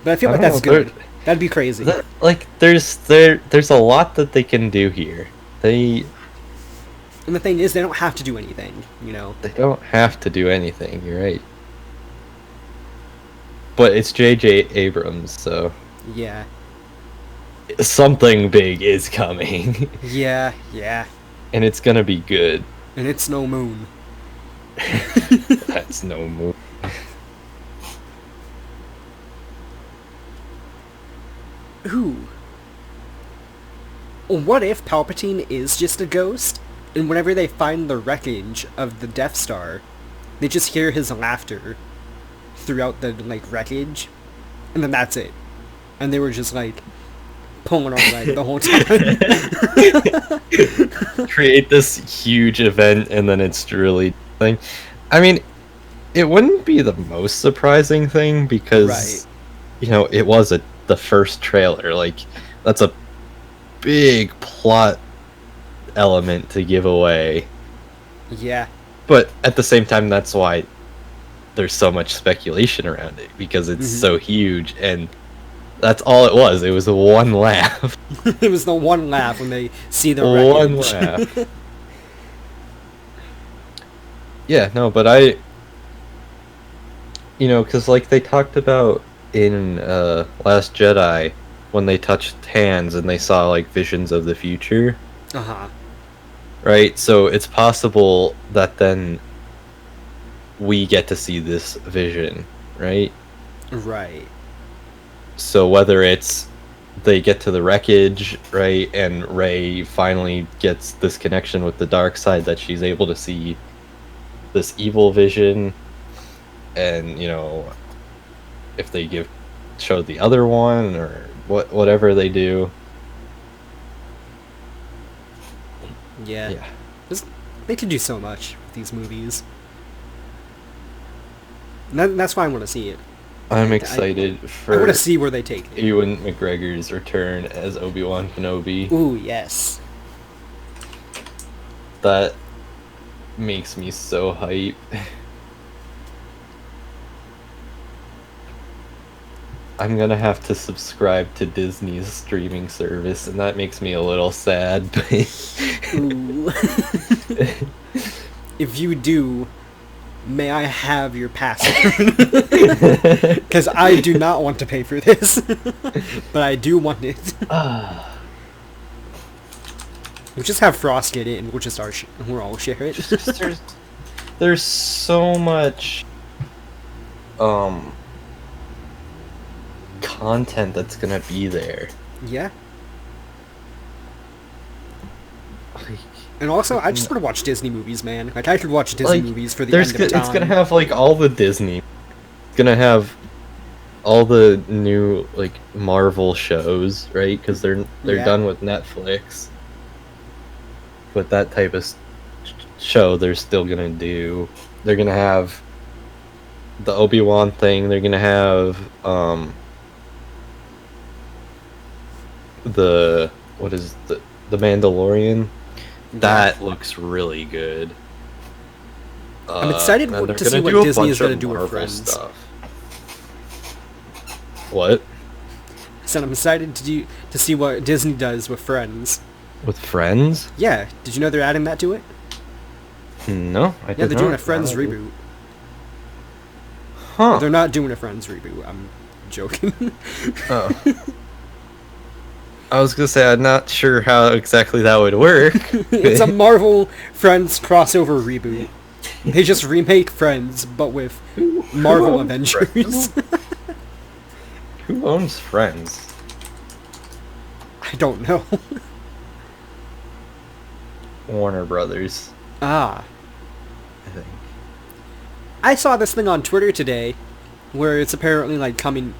But I feel like that's good. That'd be crazy. Like there's a lot that they can do here. And the thing is, they don't have to do anything, you know. They don't have to do anything. You're right. But it's J.J. Abrams, so yeah, something big is coming. Yeah. And it's gonna be good. And it's no moon. That's no moon. Ooh. What if Palpatine is just a ghost, and whenever they find the wreckage of the Death Star, they just hear his laughter throughout the, like, wreckage, and then that's it. And they were just, like, pulling on like the whole time. Create this huge event, and then it's really thing. I mean, it wouldn't be the most surprising thing, because, you know, it was the first trailer. Like, that's a big plot element to give away. Yeah. But at the same time, that's why there's so much speculation around it, because it's so huge, and that's all it was. It was the one laugh. It was the one laugh when they see the one wreckage. Laugh. Yeah, no, but you know, because like they talked about in Last Jedi, when they touched hands and they saw like visions of the future. Right? So it's possible that then we get to see this vision, right? Right. So whether it's they get to the wreckage, right, and Rey finally gets this connection with the dark side, that she's able to see this evil vision, and, you know, if they show the other one, or whatever they do. Yeah. They could do so much with these movies. That's why I want to see it. I'm excited for... I want to see where they take it. Ewan McGregor's return as Obi-Wan Kenobi. Ooh, yes. That makes me so hype. I'm gonna have to subscribe to Disney's streaming service, and that makes me a little sad. Ooh. If you do, may I have your password? Because I do not want to pay for this, but I do want it. We'll just have Frost get it, and we'll just we'll all share it. There's so much content that's gonna be there. Yeah. And also, I just want to watch Disney movies, man. Like, I could watch Disney movies for the end of time. It's gonna have like all the Disney. It's gonna have all the new like Marvel shows, right? Because they're Yeah. done with Netflix. But that type of show, they're still gonna do. They're gonna have the Obi-Wan thing. They're gonna have the what is the Mandalorian. That looks really good. I'm excited and they're to see gonna what do a Disney is bunch going to of do with Marvel Friends. stuff. What? So I'm excited to see what Disney does with Friends. With Friends? Yeah, did you know they're adding that to it? No, I did not. Yeah, they're doing a Friends reboot. Huh. They're not doing a Friends reboot. I'm joking. Oh. I was gonna say I'm not sure how exactly that would work. It's a Marvel Friends crossover reboot. They just remake Friends, but with Marvel Avengers. Who owns Friends? I don't know. Warner Brothers, Ah. I think. I saw this thing on Twitter today, where it's apparently like coming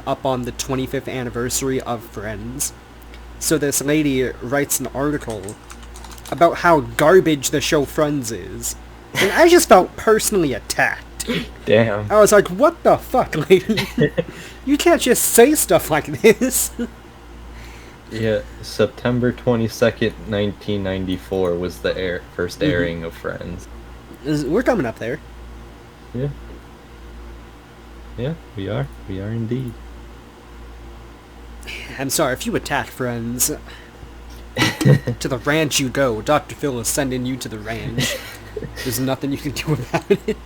up on the 25th anniversary of Friends. So this lady writes an article about how garbage the show Friends is. And I just felt personally attacked. Damn. I was like, what the fuck, lady? You can't just say stuff like this. Yeah, September 22nd, 1994 was the first airing of Friends. We're coming up there. Yeah. Yeah, we are. We are indeed. I'm sorry, if you attack Friends, to the ranch you go. Dr. Phil is sending you to the ranch. There's nothing you can do about it.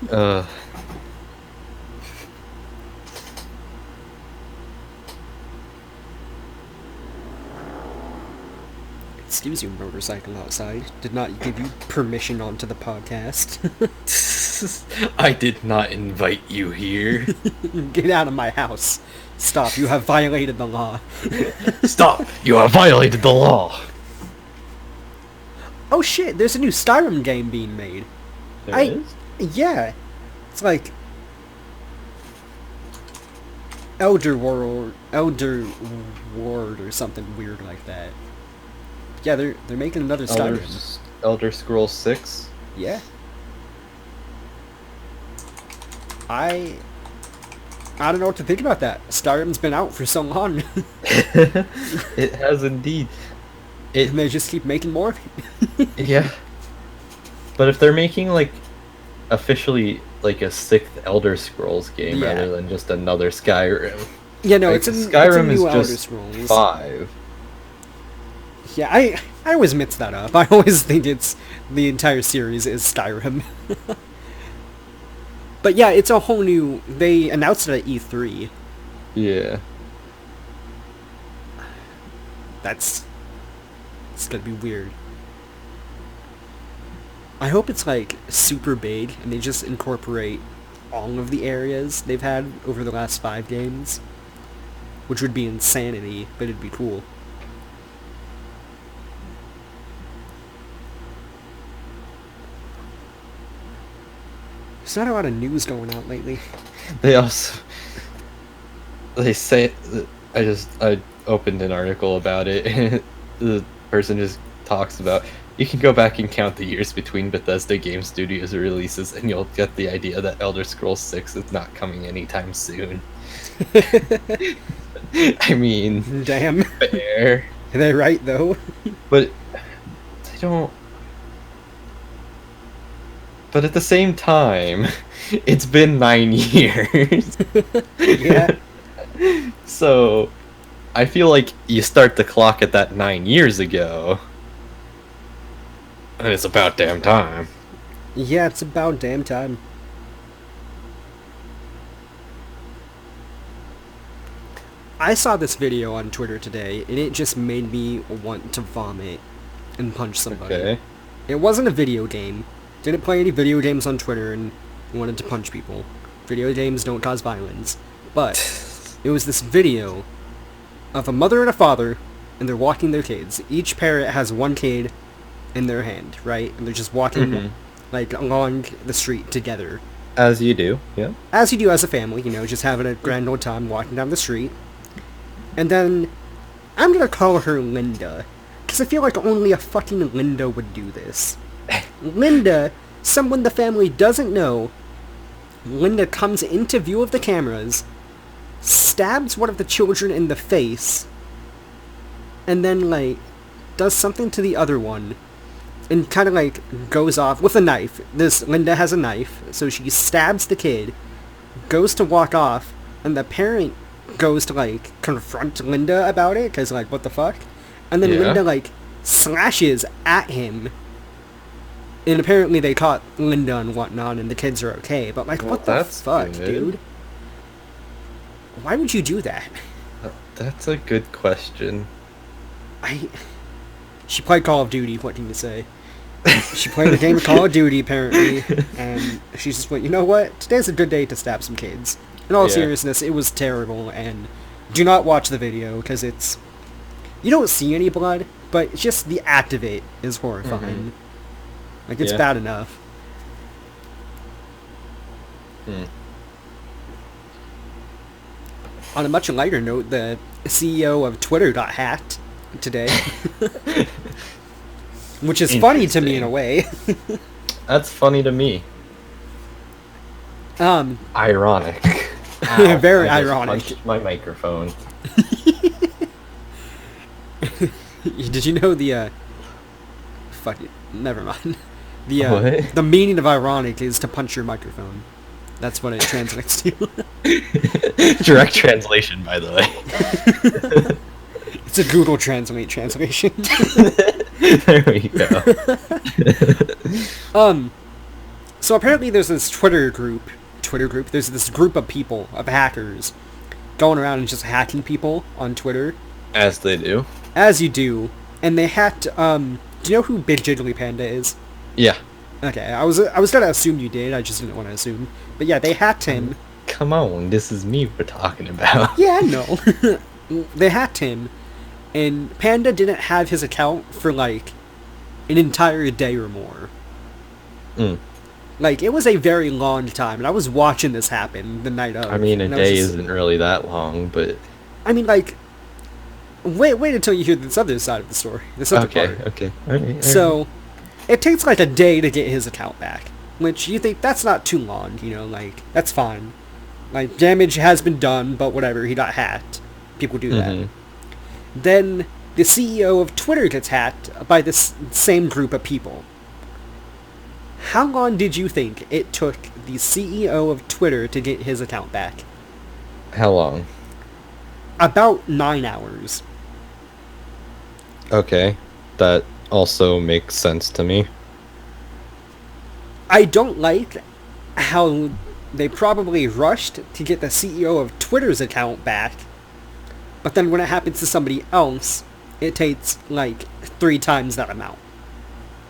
Excuse you, motorcycle outside. Did not give you permission onto the podcast. I did not invite you here. Get out of my house. Stop, you have violated the law. Stop! You have violated the law! Oh shit, there's a new Skyrim game being made. There is? Yeah. It's like Elder Ward or something weird like that. Yeah, they're making another Skyrim. Elder Scrolls 6? Yeah. I don't know what to think about that. Skyrim's been out for so long. It has indeed. And they just keep making more. Yeah. But if they're making, like, officially, like, a 6th Elder Scrolls game rather than just another Skyrim. Yeah, no, like, it's a Skyrim new is Elder just Scrolls. 5. Yeah, I always mix that up. I always think it's the entire series is Skyrim. But yeah, it's a whole new... They announced it at E3. Yeah. It's gonna be weird. I hope it's like super big and they just incorporate all of the areas they've had over the last 5 games. Which would be insanity, but it'd be cool. There's not a lot of news going out lately. They say... I opened an article about it, and the person just talks about... You can go back and count the years between Bethesda Game Studios releases, and you'll get the idea that Elder Scrolls 6 is not coming anytime soon. I mean... Damn. Fair. They're right, though. But... They don't... But at the same time, it's been 9 years. Yeah. So, I feel like you start the clock at that 9 years ago. And it's about damn time. Yeah, it's about damn time. I saw this video on Twitter today, and it just made me want to vomit and punch somebody. Okay. It wasn't a video game. Didn't play any video games on Twitter and wanted to punch people. Video games don't cause violence. But it was this video of a mother and a father, and they're walking their kids. Each parent has one kid in their hand, right? And they're just walking like along the street together. As you do, yeah. As you do as a family, just having a grand old time walking down the street. And then, I'm gonna call her Linda, because I feel like only a fucking Linda would do this. Linda, someone the family doesn't know, Linda comes into view of the cameras, stabs one of the children in the face, and then, does something to the other one, and kind of, goes off with a knife. Linda has a knife, so she stabs the kid, goes to walk off, and the parent goes to, confront Linda about it, because, what the fuck? And then Linda, slashes at him. And apparently they caught Linda and whatnot, and the kids are okay. But, what the fuck, dude? Why would you do that? That's a good question. She played Call of Duty, what can you say? She played a game of Call of Duty, apparently, and she just went, you know what? Today's a good day to stab some kids. In all seriousness, it was terrible, and do not watch the video, because it's... You don't see any blood, but just the act of it is horrifying. It's bad enough. On a much lighter note, the CEO of Twitter got hacked today. Which is funny to me in a way. That's funny to me. Ironic. Ow, very I just ironic. punched my microphone. Did you know the fuck it, never mind. The What? meaning of ironic is to punch your microphone. That's what it translates to. Direct translation, by the way. It's a Google Translate translation. There we go. So apparently there's this Twitter group, there's this group of people, of hackers, going around and just hacking people on Twitter. As they do. As you do. And they hacked, do you know who Big Jiggly Panda is? Yeah. Okay, I was gonna assume you did, I just didn't want to assume. But yeah, they hacked him. Come on, this is me we're talking about. Yeah, I know. They hacked him, and Panda didn't have his account for, an entire day or more. It was a very long time, and I was watching this happen the night of. I mean, a day isn't really that long, but... I mean, wait until you hear this other side of the story. This other part. Okay. All right. So, it takes, a day to get his account back. Which, you think, that's not too long, that's fine. Damage has been done, but whatever, he got hacked. People do that. Then, the CEO of Twitter gets hacked by this same group of people. How long did you think it took the CEO of Twitter to get his account back? How long? About 9 hours. Okay. That also makes sense to me. I don't like how they probably rushed to get the CEO of Twitter's account back, but then when it happens to somebody else, it takes, 3 times that amount.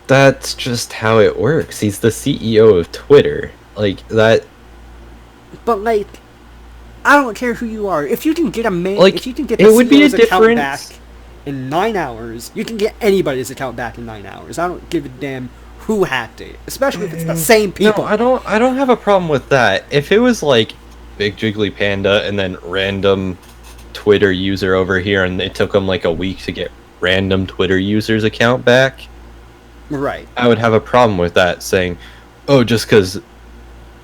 That's just how it works. He's the CEO of Twitter. That... But, I don't care who you are. If you can get if you can get the CEO's account back in 9 hours, you can get anybody's account back in 9 hours. I don't give a damn who hacked it, especially if it's the same people. No, I don't have a problem with that. If it was Big Jiggly Panda and then random Twitter user over here, and it took them a week to get random Twitter user's account back, right? I would have a problem with that, saying, "Oh, just because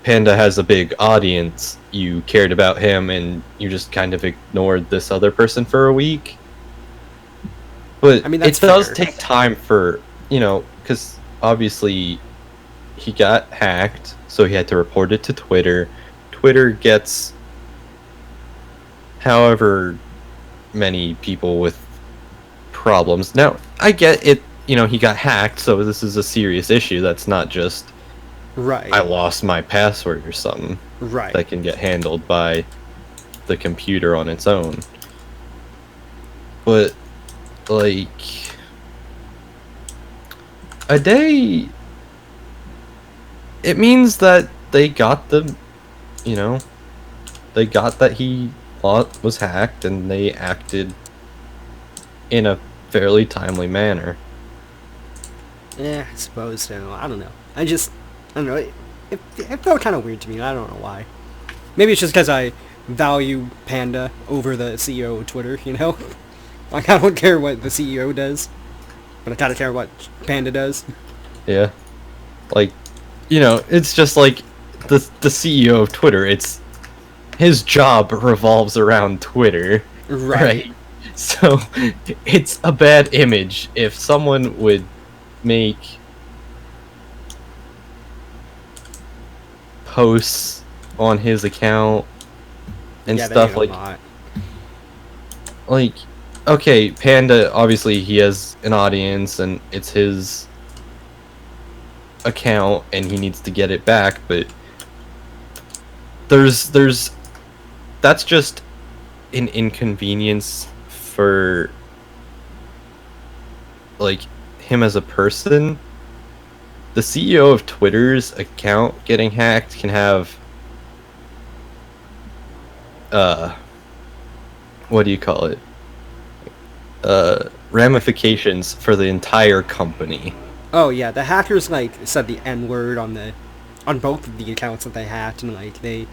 Panda has a big audience, you cared about him, and you just kind of ignored this other person for a week." But it does take time for, because obviously he got hacked, so he had to report it to Twitter. Twitter gets however many people with problems. Now, I get it, he got hacked, so this is a serious issue. That's not just, right, I lost my password or something. Right. That can get handled by the computer on its own. But, a day, it means that they got they got that he was hacked, and they acted in a fairly timely manner. Yeah, I suppose so. I don't know. I don't know. It it felt kind of weird to me. I don't know why. Maybe it's just because I value Panda over the CEO of Twitter, you know? Like, I don't care what the CEO does, but I kind of care what Panda does. Yeah. Like, you know, it's just like the CEO of Twitter, it's his job revolves around Twitter. Right? So, it's a bad image if someone would make posts on his account and stuff like okay, Panda, obviously he has an audience and it's his account and he needs to get it back, but there's that's just an inconvenience for like him as a person. The CEO of Twitter's account getting hacked can have what do you call it? Ramifications for the entire company. Oh yeah, the hackers like said the N-word on both of the accounts that they hacked, and like they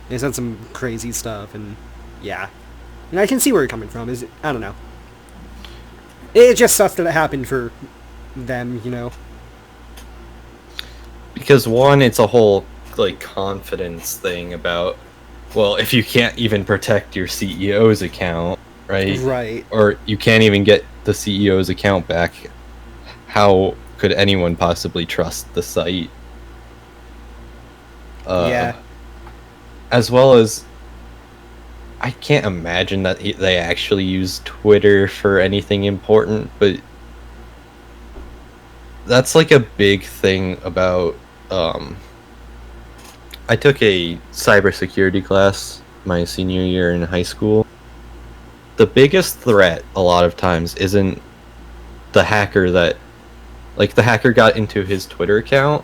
said some crazy stuff, and yeah, and I can see where you're coming from. I don't know. It's just stuff that happened for them, you know. Because one, it's a whole like confidence thing about, well, if you can't even protect your CEO's account, right? Right. Or you can't even get the CEO's account back, how could anyone possibly trust the site? Yeah. As well as, I can't imagine that they actually use Twitter for anything important, but that's like a big thing about, I took a cybersecurity class my senior year in high school. The biggest threat a lot of times isn't the hacker that, like, the hacker got into his Twitter account.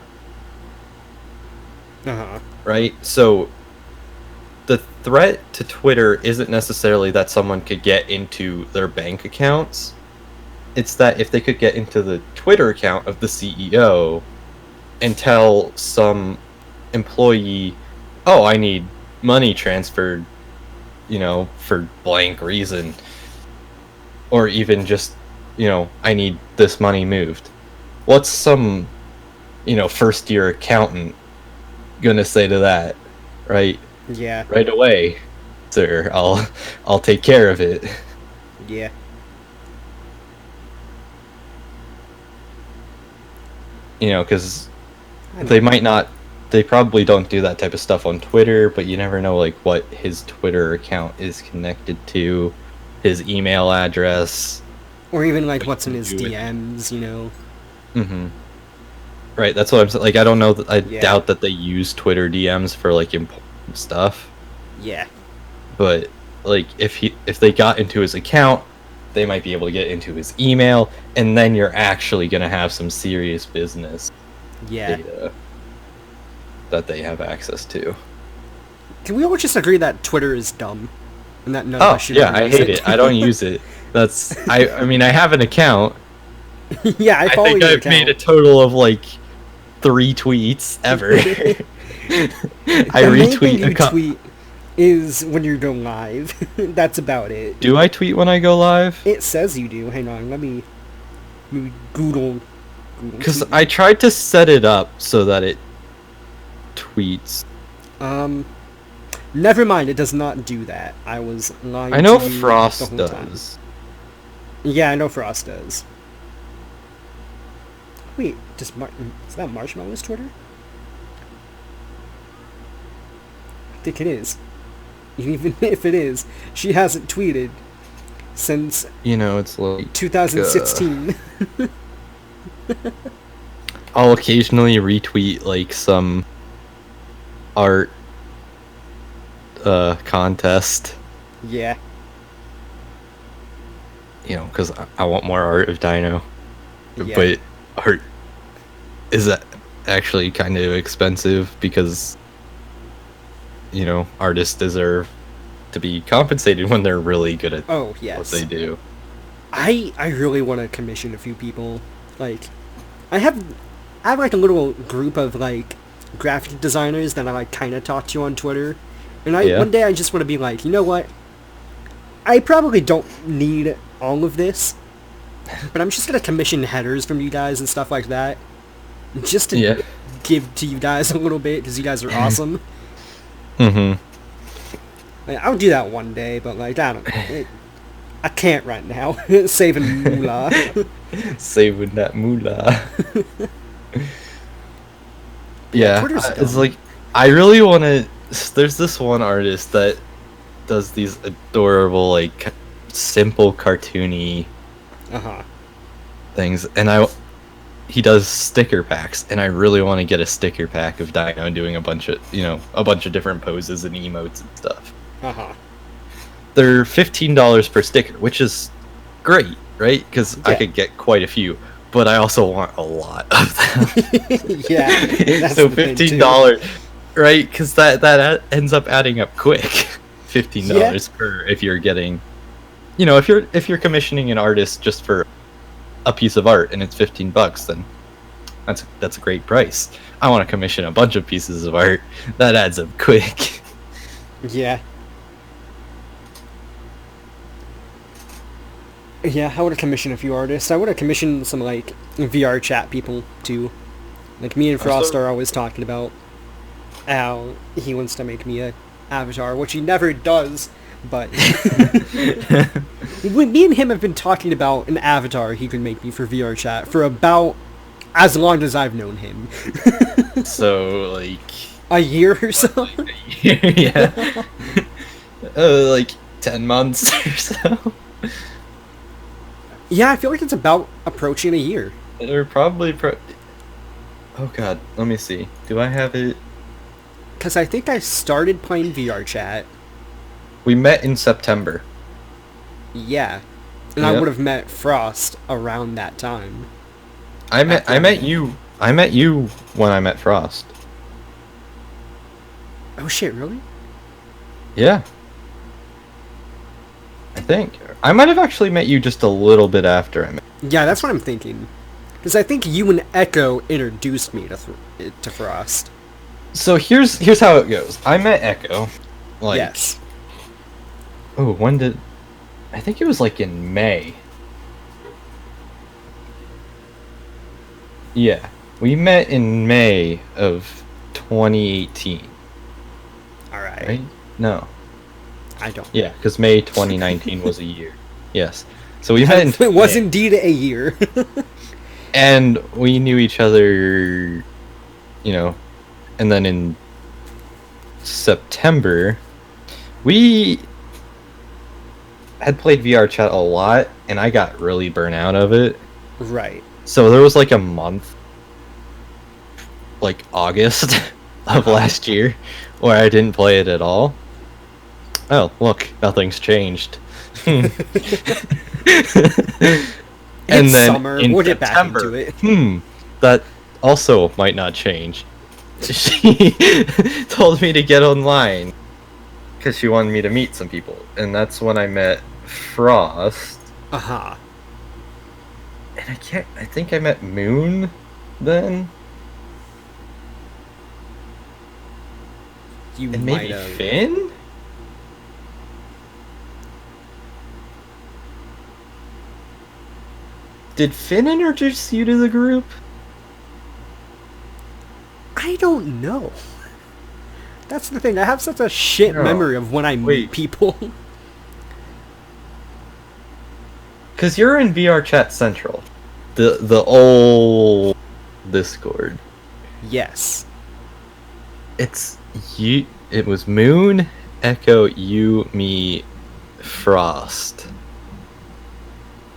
Right? So the threat to Twitter isn't necessarily that someone could get into their bank accounts. It's that if they could get into the Twitter account of the CEO and tell some employee, oh, I need money transferred, you know, for blank reason, or even just, you know, I need this money moved. What's some, you know, first year accountant gonna say to that, right? Yeah. Right away, sir, I'll take care of it. Yeah. You know, because they probably don't do that type of stuff on Twitter, but you never know, like, what his Twitter account is connected to, his email address. Or even, like, what's in his DMs, you know? Mm-hmm. Right, that's what I'm saying. Like, I don't know, I doubt that they use Twitter DMs for, like, important stuff. Yeah. But, like, if they got into his account, they might be able to get into his email, and then you're actually going to have some serious business data that they have access to. Can we all just agree that Twitter is dumb? And that none of us should I hate it. I don't use it. I mean, I have an account. Yeah, I follow your account. I think I've made a total of, like, 3 tweets ever. I retweet a tweet is when you go live. That's about it. Do I tweet when I go live? It says you do. Hang on, let me Google. Because I tried to set it up so that it tweets. Never mind. It does not do that. I was lying. I know Frost does. Yeah, I know Frost does. Wait, is that Marshmallow's Twitter? I think it is. Even if it is, she hasn't tweeted since, you know, it's like 2016. I'll occasionally retweet, like, some art contest. Yeah. You know, because I want more art of Dino. Yeah. But art is actually kind of expensive because, you know, artists deserve to be compensated when they're really good at what they do. I really want to commission a few people. Like, I have like a little group of, like, graphic designers that I like kind of talk to on Twitter, and Yeah. one day I just want to be like, you know what? I probably don't need all of this, but I'm just gonna commission headers from you guys and stuff like that, just to give to you guys a little bit because you guys are awesome. Mm-hmm. Like, I'll do that one day, but like I can't right now. Saving moolah. Saving that moolah. Yeah, it's like I really want to. There's this one artist that does these adorable, like, simple cartoony things, and he does sticker packs, and I really want to get a sticker pack of Dino doing a bunch of different poses and emotes and stuff. They're $15 per sticker, which is great, right? Because I could get quite a few, but I also want a lot of them. Yeah. So $15, right? Because that ends up adding up quick. $15 per if you're getting, if you're commissioning an artist just for a piece of art and it's $15, then that's a great price. I want to commission a bunch of pieces of art. That adds up quick. Yeah. Yeah, I would have commissioned a few artists. I would have commissioned some, like, VR chat people, too. Like, me and Frost are always talking about how he wants to make me a avatar, which he never does, but... me and him have been talking about an avatar he could make me for VR chat for about as long as I've known him. So, like... a year or so? Like a year, yeah. Like 10 months or so. Yeah, I feel like it's about approaching a year. They're probably oh god, let me see. Do I have it? Because I think I started playing VR chat. We met in September. Yeah. And I would have met Frost around that time. I met you when I met Frost. Oh shit, really? Yeah. I think. I might have actually met you just a little bit after I met. Yeah, that's what I'm thinking. Because I think you and Echo introduced me to Frost. So here's how it goes. I met Echo. Like, yes. Oh, when did... I think it was like in May. Yeah. We met in May of 2018. Alright. Right? No. I don't. Yeah, because May 2019 was a year. Yes. So we met in... It was indeed a year. And we knew each other, and then in September, we had played VR chat a lot, and I got really burnt out of it. Right. So there was like a month, like August of last year, where I didn't play it at all. Oh, look, nothing's changed. And then summer. in we'll September, get back into it. That also might not change. She told me to get online because she wanted me to meet some people, and that's when I met Frost. And I think I met Moon then. And maybe Finn? Did Finn introduce you to the group? I don't know. That's the thing. I have such a shit memory of when I meet people. Because you're in VR Chat Central. The old Discord. Yes. It's you. It was Moon, Echo, you, me, Frost.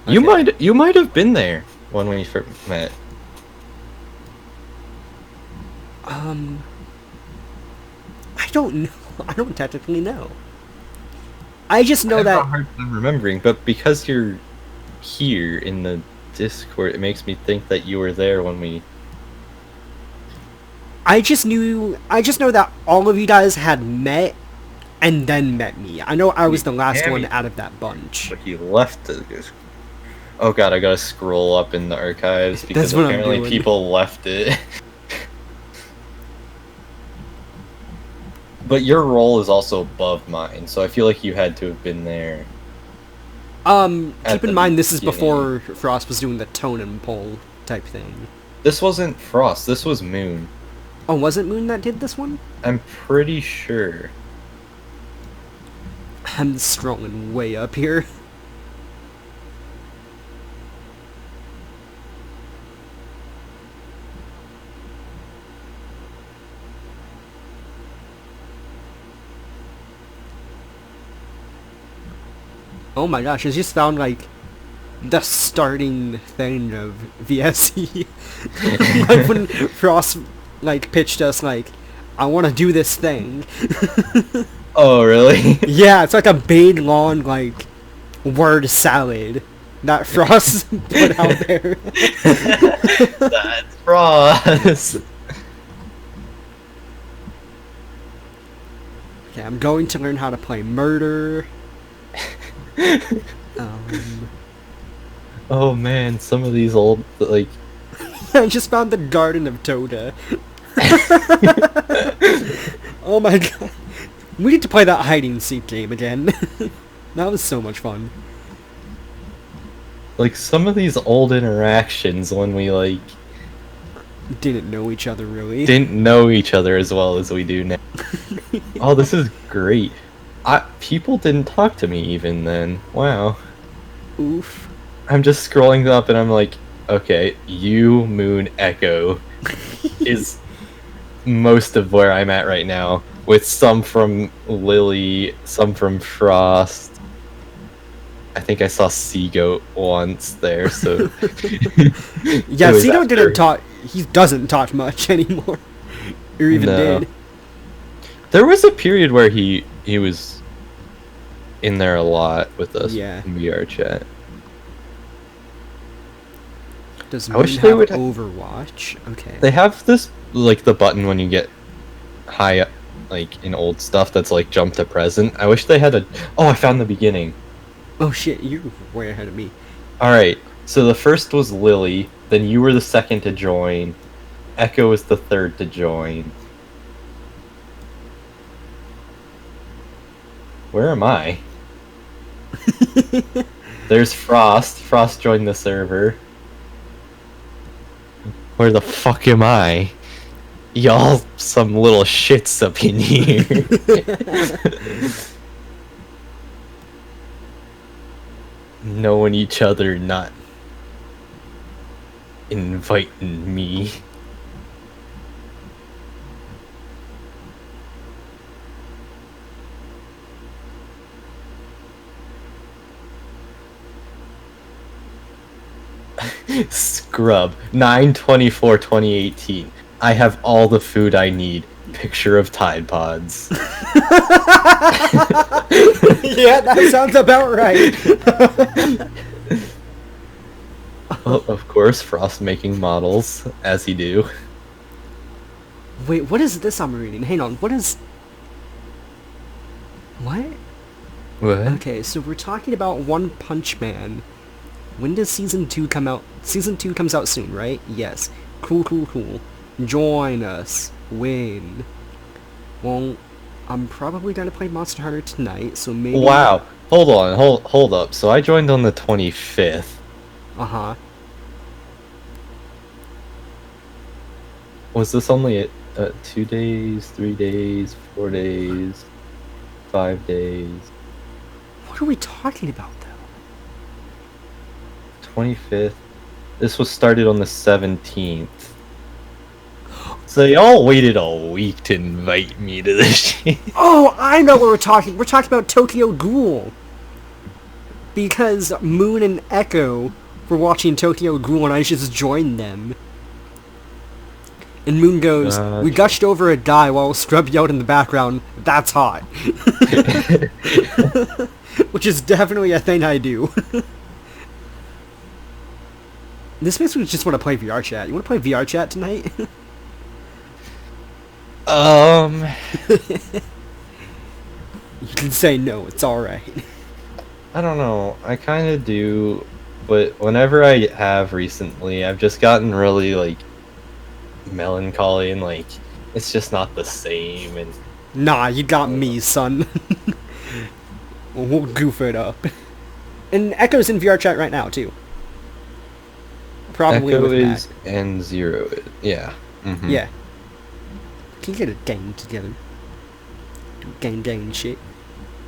Okay. You might have been there when we first met. I don't know. I don't technically know. I just know that... I have a hard time remembering, but because you're here in the Discord, it makes me think that you were there when we... I just know that all of you guys had met and then met me. I know I was the last one out of that bunch. But you left the Discord. Oh god, I gotta scroll up in the archives because apparently people left it. But your role is also above mine, so I feel like you had to have been there. Keep in mind this is before Frost was doing the totem pole type thing. This wasn't Frost, this was Moon. Oh, was it Moon that did this one? I'm pretty sure. I'm scrolling way up here. Oh my gosh, I just found, like, the starting thing of VSE. Like, when Frost, like, pitched us, like, I want to do this thing. Oh, really? Yeah, it's like a big, long, like, word salad that Frost put out there. That's Frost! Okay, I'm going to learn how to play Murder. Oh man, some of these old, like... I just found the Garden of Toda. Oh my god. We need to play that hide and seek game again. That was so much fun. Like, some of these old interactions when we, like... Didn't know each other, really. Didn't know each other as well as we do now. Oh, this is great. People didn't talk to me even then. Wow. Oof. I'm just scrolling up and I'm like, okay, you, Moon, Echo is most of where I'm at right now, with some from Lily, some from Frost. I think I saw Seagoat once there, so... Yeah, Seagoat didn't talk... He doesn't talk much anymore. Or even did. There was a period where he was in there a lot with us in VR chat. Does Moon have Overwatch? Okay. They have this, like, the button when you get high up, like, in old stuff that's, like, jump to present. I wish they had a... Oh, I found the beginning. Oh shit, you're way ahead of me. Alright, so the first was Lily, then you were the second to join, Echo was the third to join. Where am I? There's Frost. Frost joined the server. Where the fuck am I? Y'all some little shits up in here. Knowing each other, not inviting me. Scrub 9/24/2018. I have all the food I need. Picture of Tide Pods. Yeah, that sounds about right. Oh, of course, Frost making models, as he do. Wait, what is this I'm reading? Hang on, what is... What? What? Okay, so we're talking about One Punch Man. When does Season 2 come out? Season 2 comes out soon, right? Yes. Cool, cool, cool. Join us. Win. Well, I'm probably gonna play Monster Hunter tonight, so maybe... Wow. Hold on, hold up. So I joined on the 25th. Uh-huh. Was this only 2 days, 3 days, 4 days, 5 days? What are we talking about, though? 25th. This was started on the 17th. So y'all waited a week to invite me to this shit. Oh, I know what we're talking. We're talking about Tokyo Ghoul. Because Moon and Echo were watching Tokyo Ghoul and I just joined them. And Moon goes, we gushed over a guy while Scrub yelled in the background, that's hot. Which is definitely a thing I do. This makes me just want to play VR chat. You want to play VR chat tonight? You can say no, it's alright. I don't know. I kind of do, but whenever I have recently, I've just gotten really, like, melancholy and, like, it's just not the same, and Nah, you got me, son. We'll goof it up. And Echo's in VR chat right now, too. Probably Echo with is Matt. and Zero is. Yeah. Mm-hmm. Yeah. Can you get a gang together? Do gang and shit.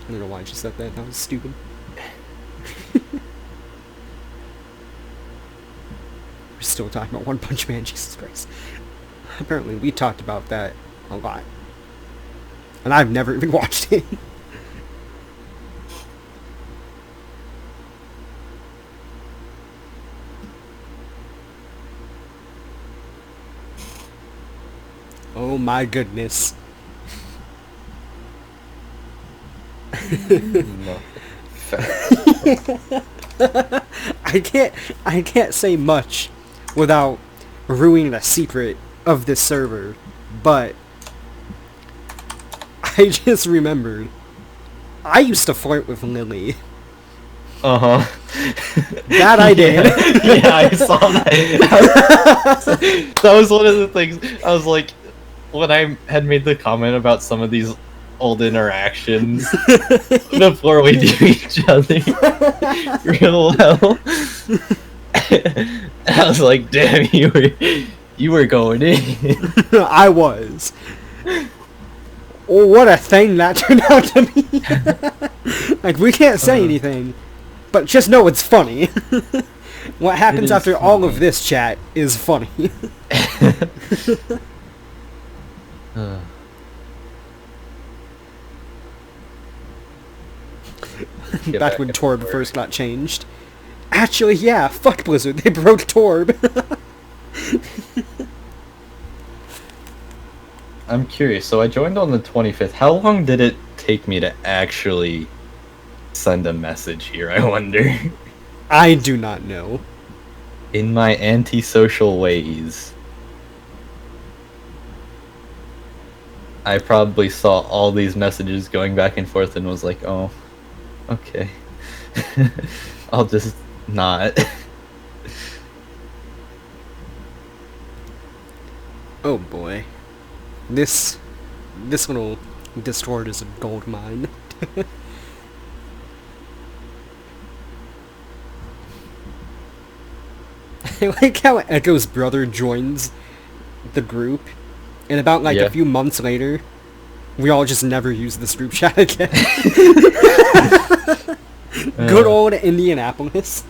I don't know why I just said that. That was stupid. We're still talking about One Punch Man, Jesus Christ. Apparently, we talked about that a lot. And I've never even watched it. Oh my goodness. No. I can't say much without ruining a secret of this server, but I just remembered I used to flirt with Lily. Uh-huh. That I did. Yeah, I saw that. That was one of the things. I was like, when I had made the comment about some of these old interactions before we do each other real well, I was like, damn, you were going in. I was. Oh, what a thing that turned out to be. Like, we can't say anything, but just know it's funny. What happens after all of this chat is funny. Back when Torb first got changed. Actually, yeah, fuck Blizzard, they broke Torb. I'm curious, so I joined on the 25th. How long did it take me to actually send a message here, I wonder? I do not know. In my antisocial ways, I probably saw all these messages going back and forth and was like, oh, okay. I'll just not. Oh boy. This little Discord is a gold mine. I like how Echo's brother joins the group, and about like a few months later, we all just never use this group chat again. Good old Indianapolis.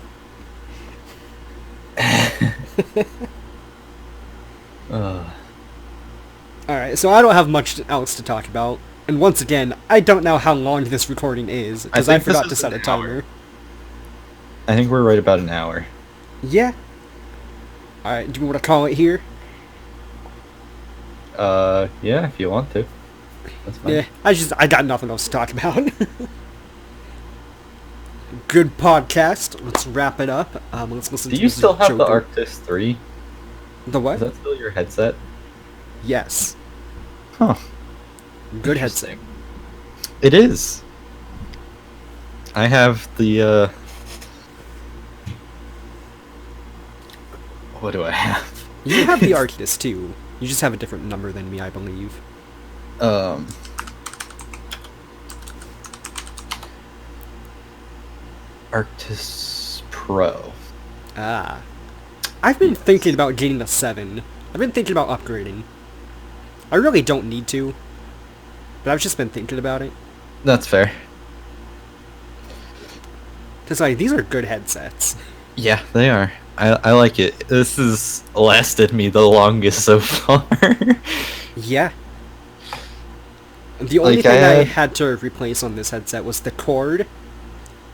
Alright, so I don't have much else to talk about. And once again, I don't know how long this recording is, because I forgot to set a timer. I think we're right about an hour. Yeah. Alright, do you want to call it here? Yeah, if you want to. That's fine. Yeah, I got nothing else to talk about. Good podcast. Let's wrap it up. Let's listen to Do you still have the Joker. Arctis 3? The what? Is that still your headset? Yes. Huh. Good headset. It is. I have the, what do I have? You have the Arctis too. You just have a different number than me, I believe. Arctis Pro. Ah. I've been thinking about getting a 7. I've been thinking about upgrading. I really don't need to, but I've just been thinking about it. That's fair. Because, like, these are good headsets. Yeah, they are. I like it. This has lasted me the longest so far. Yeah. The only thing I had to replace on this headset was the cord.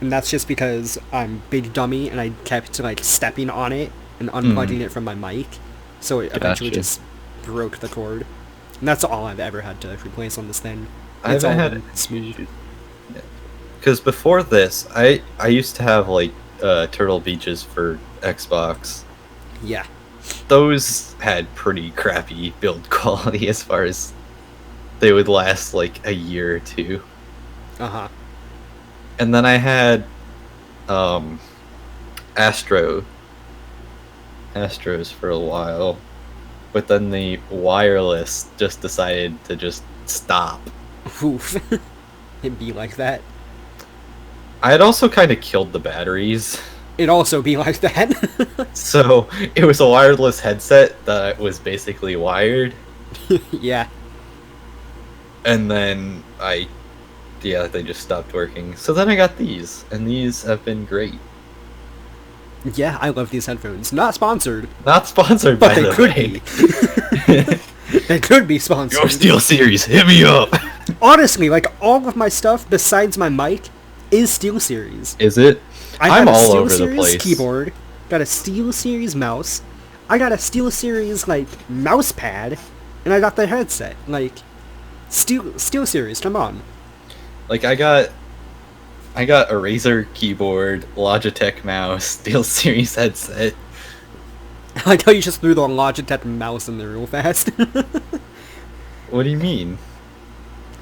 And that's just because I'm big dummy and I kept, like, stepping on it and unplugging it from my mic. So it eventually just broke the cord. And that's all I've ever had to replace on this thing. It's all been smooth. Because before this, I used to have, like, Turtle Beaches for Xbox. Yeah. Those had pretty crappy build quality as far as they would last, like, a year or two. Uh-huh. And then I had, Astros for a while. But then the wireless just decided to just stop. Oof. It'd be like that. I had also kind of killed the batteries. It'd also be like that. So it was a wireless headset that was basically wired. Yeah. And then they just stopped working. So then I got these, and these have been great. Yeah, I love these headphones. Not sponsored. Not sponsored, But by they the could way. be. They could be sponsored. Your Steel Series, hit me up! Honestly, like, all of my stuff besides my mic is SteelSeries. Is it? I I'm got a all over the SteelSeries place. keyboard, got a SteelSeries mouse, I got a SteelSeries, like, mouse pad, and I got the headset. Like, SteelSeries, come on. Like, I got a Razer keyboard, Logitech mouse, SteelSeries headset. I like how you just threw the Logitech mouse in there real fast. What do you mean?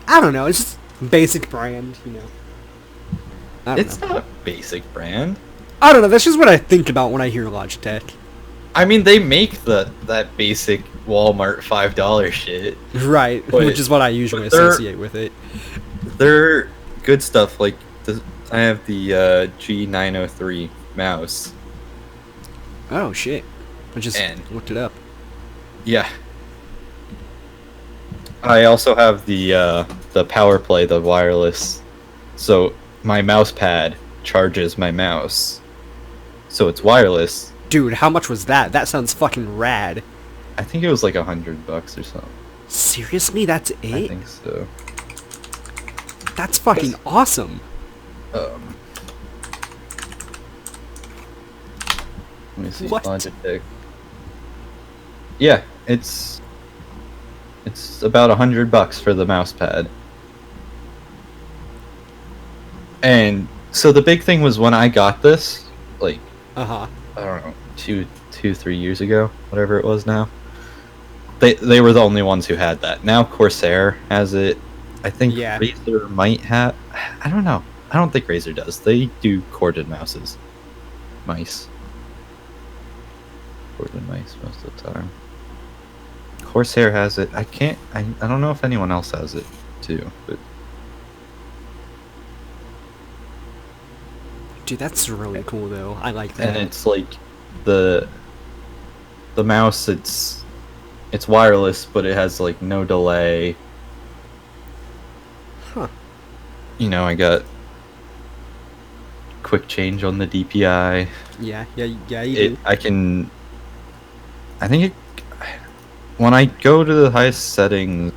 I don't know, it's just basic brand, you know. I don't It's know. not basic brand. I don't know, that's just what I think about when I hear Logitech. I mean, they make that basic Walmart $5 shit. Right, But- which is what I usually but they're- associate with it. They're good stuff. Like, I have the G903 mouse. Oh shit. I just And- looked it up. Yeah. I also have the Power Play, the wireless. So my mouse pad charges my mouse. So it's wireless. Dude, how much was that? That sounds fucking rad. I think it was like $100 or something. Seriously, that's I it? think so. That's fucking awesome. Um, let me see. What? Logitech. Yeah, it's about $100 for the mouse pad. And so the big thing was when I got this, like, Uh-huh. I don't know, 3 years ago, whatever it was now. They were the only ones who had that. Now Corsair has it. I think Yeah. Razer might have. I don't know. I don't think Razer does. They do corded mouses. Mice. Corded mice most of the time. Corsair has it. I don't know if anyone else has it too, but Dude, that's really cool though. I like that. and it's like the mouse, it's wireless, but it has like no delay. Huh. You know, I got quick change on the DPI. Yeah, you do. When I go to the highest setting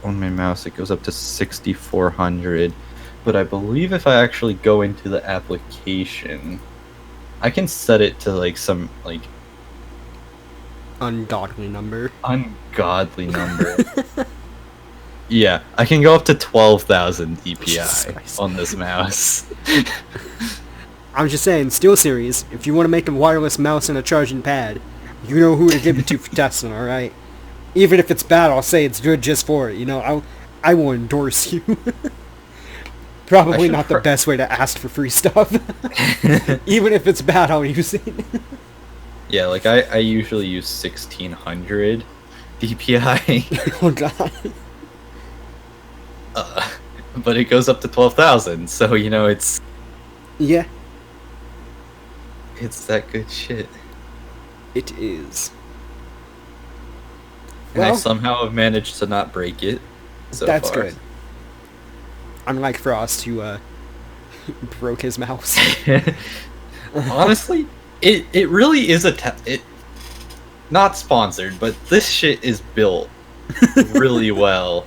on my mouse, it goes up to 6400. But I believe if I actually go into the application, I can set it to like some like Ungodly number. ungodly number. Yeah, I can go up to 12,000 Jesus DPI Christ. on this mouse. I'm just saying, SteelSeries, if you want to make a wireless mouse and a charging pad, you know who to give it to for testing, alright? Even if it's bad, I'll say it's good just for it, you know? I will endorse you. Probably should not the best way to ask for free stuff. Even if it's bad, I'll use it. Yeah, like I usually use 1600 DPI, Oh god. but it goes up to 12,000. So you know it's Yeah, that good shit. it is. And I Well- somehow have managed to not break it. So That's far. good. Unlike Frost, who broke his mouse. Honestly, it really is not sponsored, but this shit is built really well.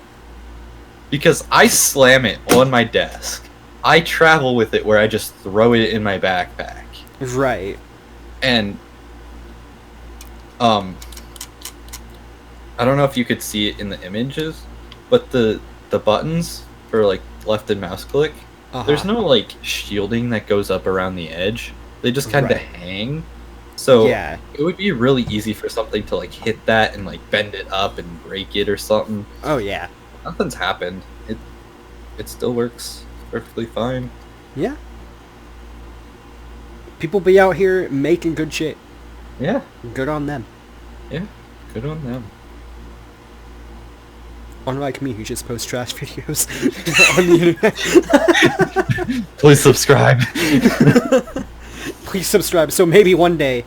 Because I slam it on my desk. I travel with it where I just throw it in my backpack. Right. And I don't know if you could see it in the images, but the buttons for like left and mouse click, there's no like shielding that goes up around the edge. They just kind of Right. hang. So Yeah. it would be really easy for something to like hit that and like bend it up and break it or something. Oh yeah. Nothing's happened. It still works perfectly fine. Yeah. People be out here making good shit. Yeah, Good on them. yeah. Good on them. unlike me who just posts trash videos on the internet. Please subscribe. Please subscribe. So maybe one day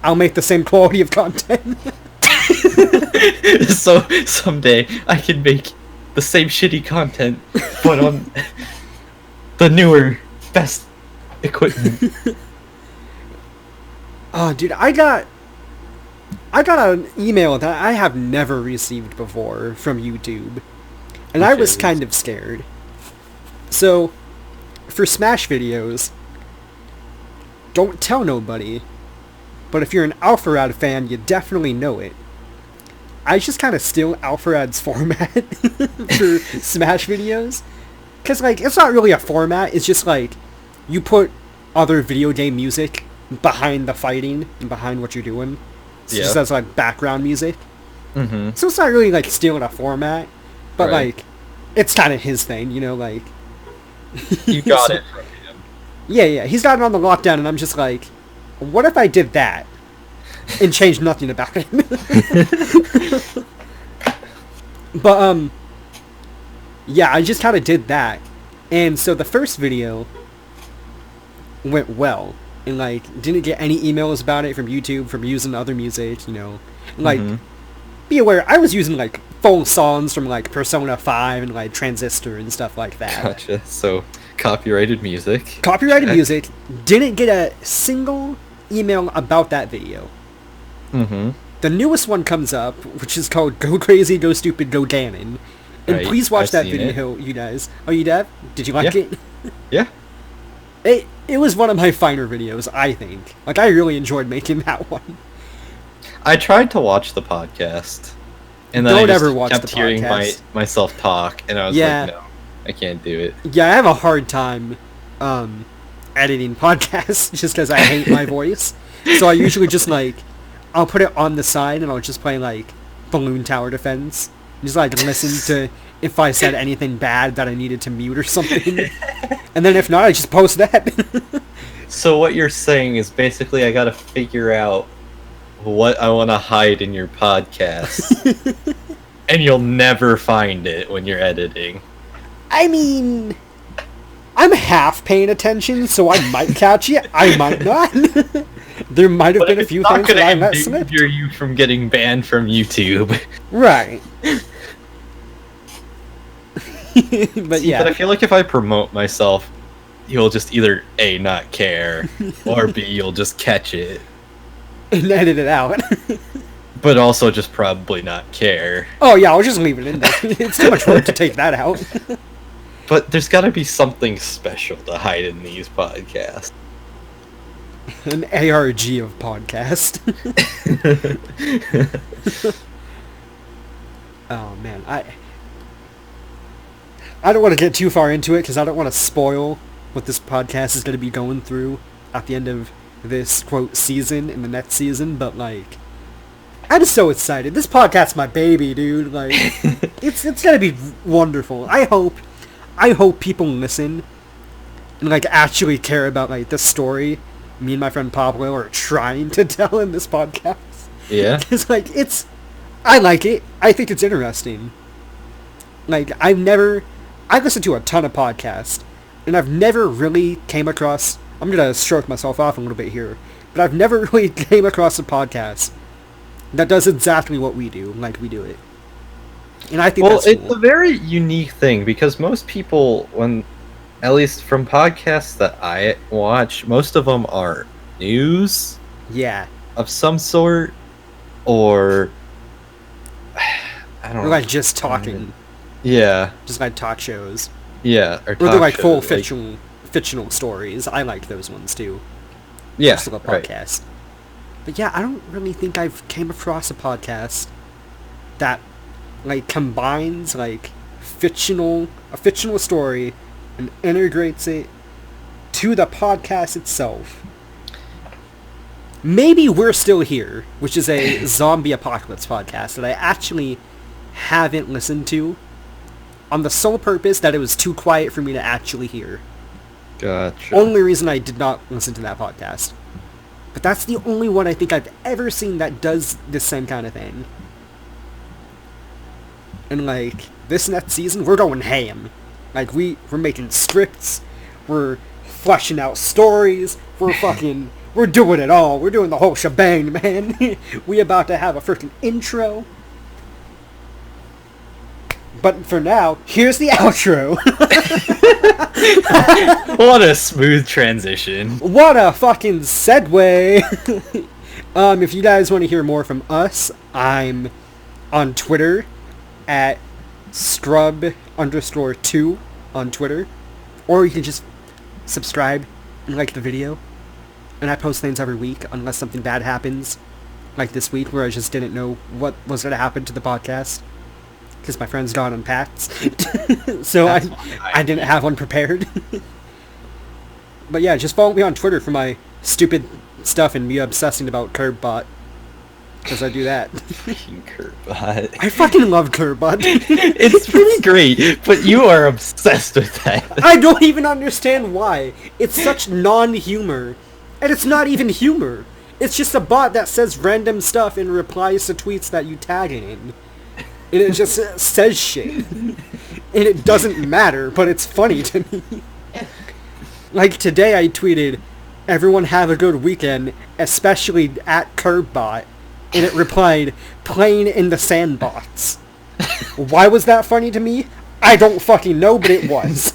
I'll make the same quality of content. So someday I can make the same shitty content, but on the newer, best equipment. Oh, dude, I got an email that I have never received before from YouTube, and I was kind of scared. So, for Smash videos, don't tell nobody, but if you're an Alpharad fan, you definitely know it. I just kind of steal Alpharad's format for Smash videos, because, like, it's not really a format, it's just, like, you put other video game music behind the fighting and behind what you're doing. So just as, like, background music. Mm-hmm. So it's not really, like, stealing a format, but, like, it's kind of his thing, you know, like... You got it from him. Yeah, he's got it on the lockdown, and I'm just like, what if I did that? And changed nothing about it? But, yeah, I just kind of did that. And so the first video went well. And, like, didn't get any emails about it from YouTube, from using other music, you know. And, like, be aware, I was using, like, full songs from, like, Persona 5 and, like, Transistor and stuff like that. Gotcha. So, copyrighted music. Copyrighted music. Didn't get a single email about that video. Mm-hmm. The newest one comes up, which is called Go Crazy, Go Stupid, Go Ganon. And please watch that video, you guys. Oh, you did? Did you like it? Yeah. It was one of my finer videos, I think. Like, I really enjoyed making that one. I tried to watch the podcast, and then I just kept hearing myself talk, and I was like, no, I can't do it. Yeah, I have a hard time editing podcasts, just because I hate my voice. So I usually just, like, I'll put it on the side, and I'll just play, like, Balloon Tower Defense. Just, like, listen to if I said anything bad that I needed to mute or something. And then if not, I just post that. So what you're saying is basically I gotta figure out what I want to hide in your podcast. And you'll never find it when you're editing. I mean, I'm half paying attention, so I might catch it. I might not. There might have been a few things that I let slip. It's not gonna you from getting banned from YouTube. Right. But yeah. But I feel like if I promote myself, you'll just either A, not care, or B, you'll just catch it. And edit it out. But also just probably not care. Oh yeah, I'll just leave it in there. It's too much work to take that out. But there's gotta be something special to hide in these podcasts. An ARG of podcast. Oh man, I don't want to get too far into it because I don't want to spoil what this podcast is going to be going through at the end of this, quote, season in the next season, but, like, I'm so excited. This podcast's my baby, dude. Like, it's going to be wonderful. I hope people listen and, like, actually care about, like, the story me and my friend Pablo are trying to tell in this podcast. Yeah. Because, like, I like it. I think it's interesting. Like, I listen to a ton of podcasts, and I've never really came across... I'm going to stroke myself off a little bit here, but I've never really came across a podcast that does exactly what we do, like we do it. And I think that's cool. It's a very unique thing, because most people, at least from podcasts that I watch, most of them are news. Yeah. Of some sort, or... I don't know. Or like just talking. Yeah. Just like talk shows. Yeah, or they're like full fictional stories. I like those ones too. Yeah, just like a podcast. Right. But yeah, I don't really think I've came across a podcast that like combines like a fictional story and integrates it to the podcast itself. Maybe We're Still Here, which is a zombie apocalypse podcast that I actually haven't listened to, on the sole purpose that it was too quiet for me to actually hear. Gotcha. Only reason I did not listen to that podcast. But that's the only one I think I've ever seen that does the same kind of thing. And like, this next season, we're going ham. Like, we're making scripts, we're fleshing out stories, we're doing it all. We're doing the whole shebang, man. We about to have a freaking intro. But for now, here's the outro. What a smooth transition. What a fucking segue. If you guys want to hear more from us, I'm on Twitter at scrub_2 on Twitter. Or you can just subscribe and like the video. And I post things every week unless something bad happens. Like this week where I just didn't know what was going to happen to the podcast. Because my friends got unpacked. So I didn't have one prepared. But yeah, just follow me on Twitter for my stupid stuff and me obsessing about Curbbot. Because I do that. Fucking Curbbot. I fucking love Curbbot. It's pretty great, but you are obsessed with that. I don't even understand why. It's such non-humor. And it's not even humor. It's just a bot that says random stuff and replies to tweets that you tag it in. And it just says shit. And it doesn't matter, but it's funny to me. Like today I tweeted, "Everyone have a good weekend, especially at Curbbot." And it replied, "Playing in the sandbox." Why was that funny to me? I don't fucking know, but it was.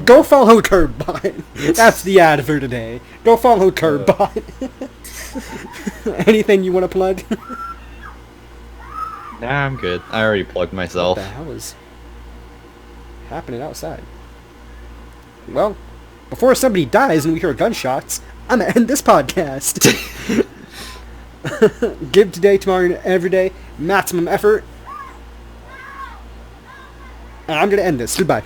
Go follow Curbbot. That's the ad for today. Go follow Curbbot. Anything you want to plug? Nah, I'm good. I already plugged myself. What the hell is happening outside? Well, before somebody dies and we hear gunshots, I'm gonna end this podcast. Give today, tomorrow, and every day maximum effort. And I'm gonna end this. Goodbye.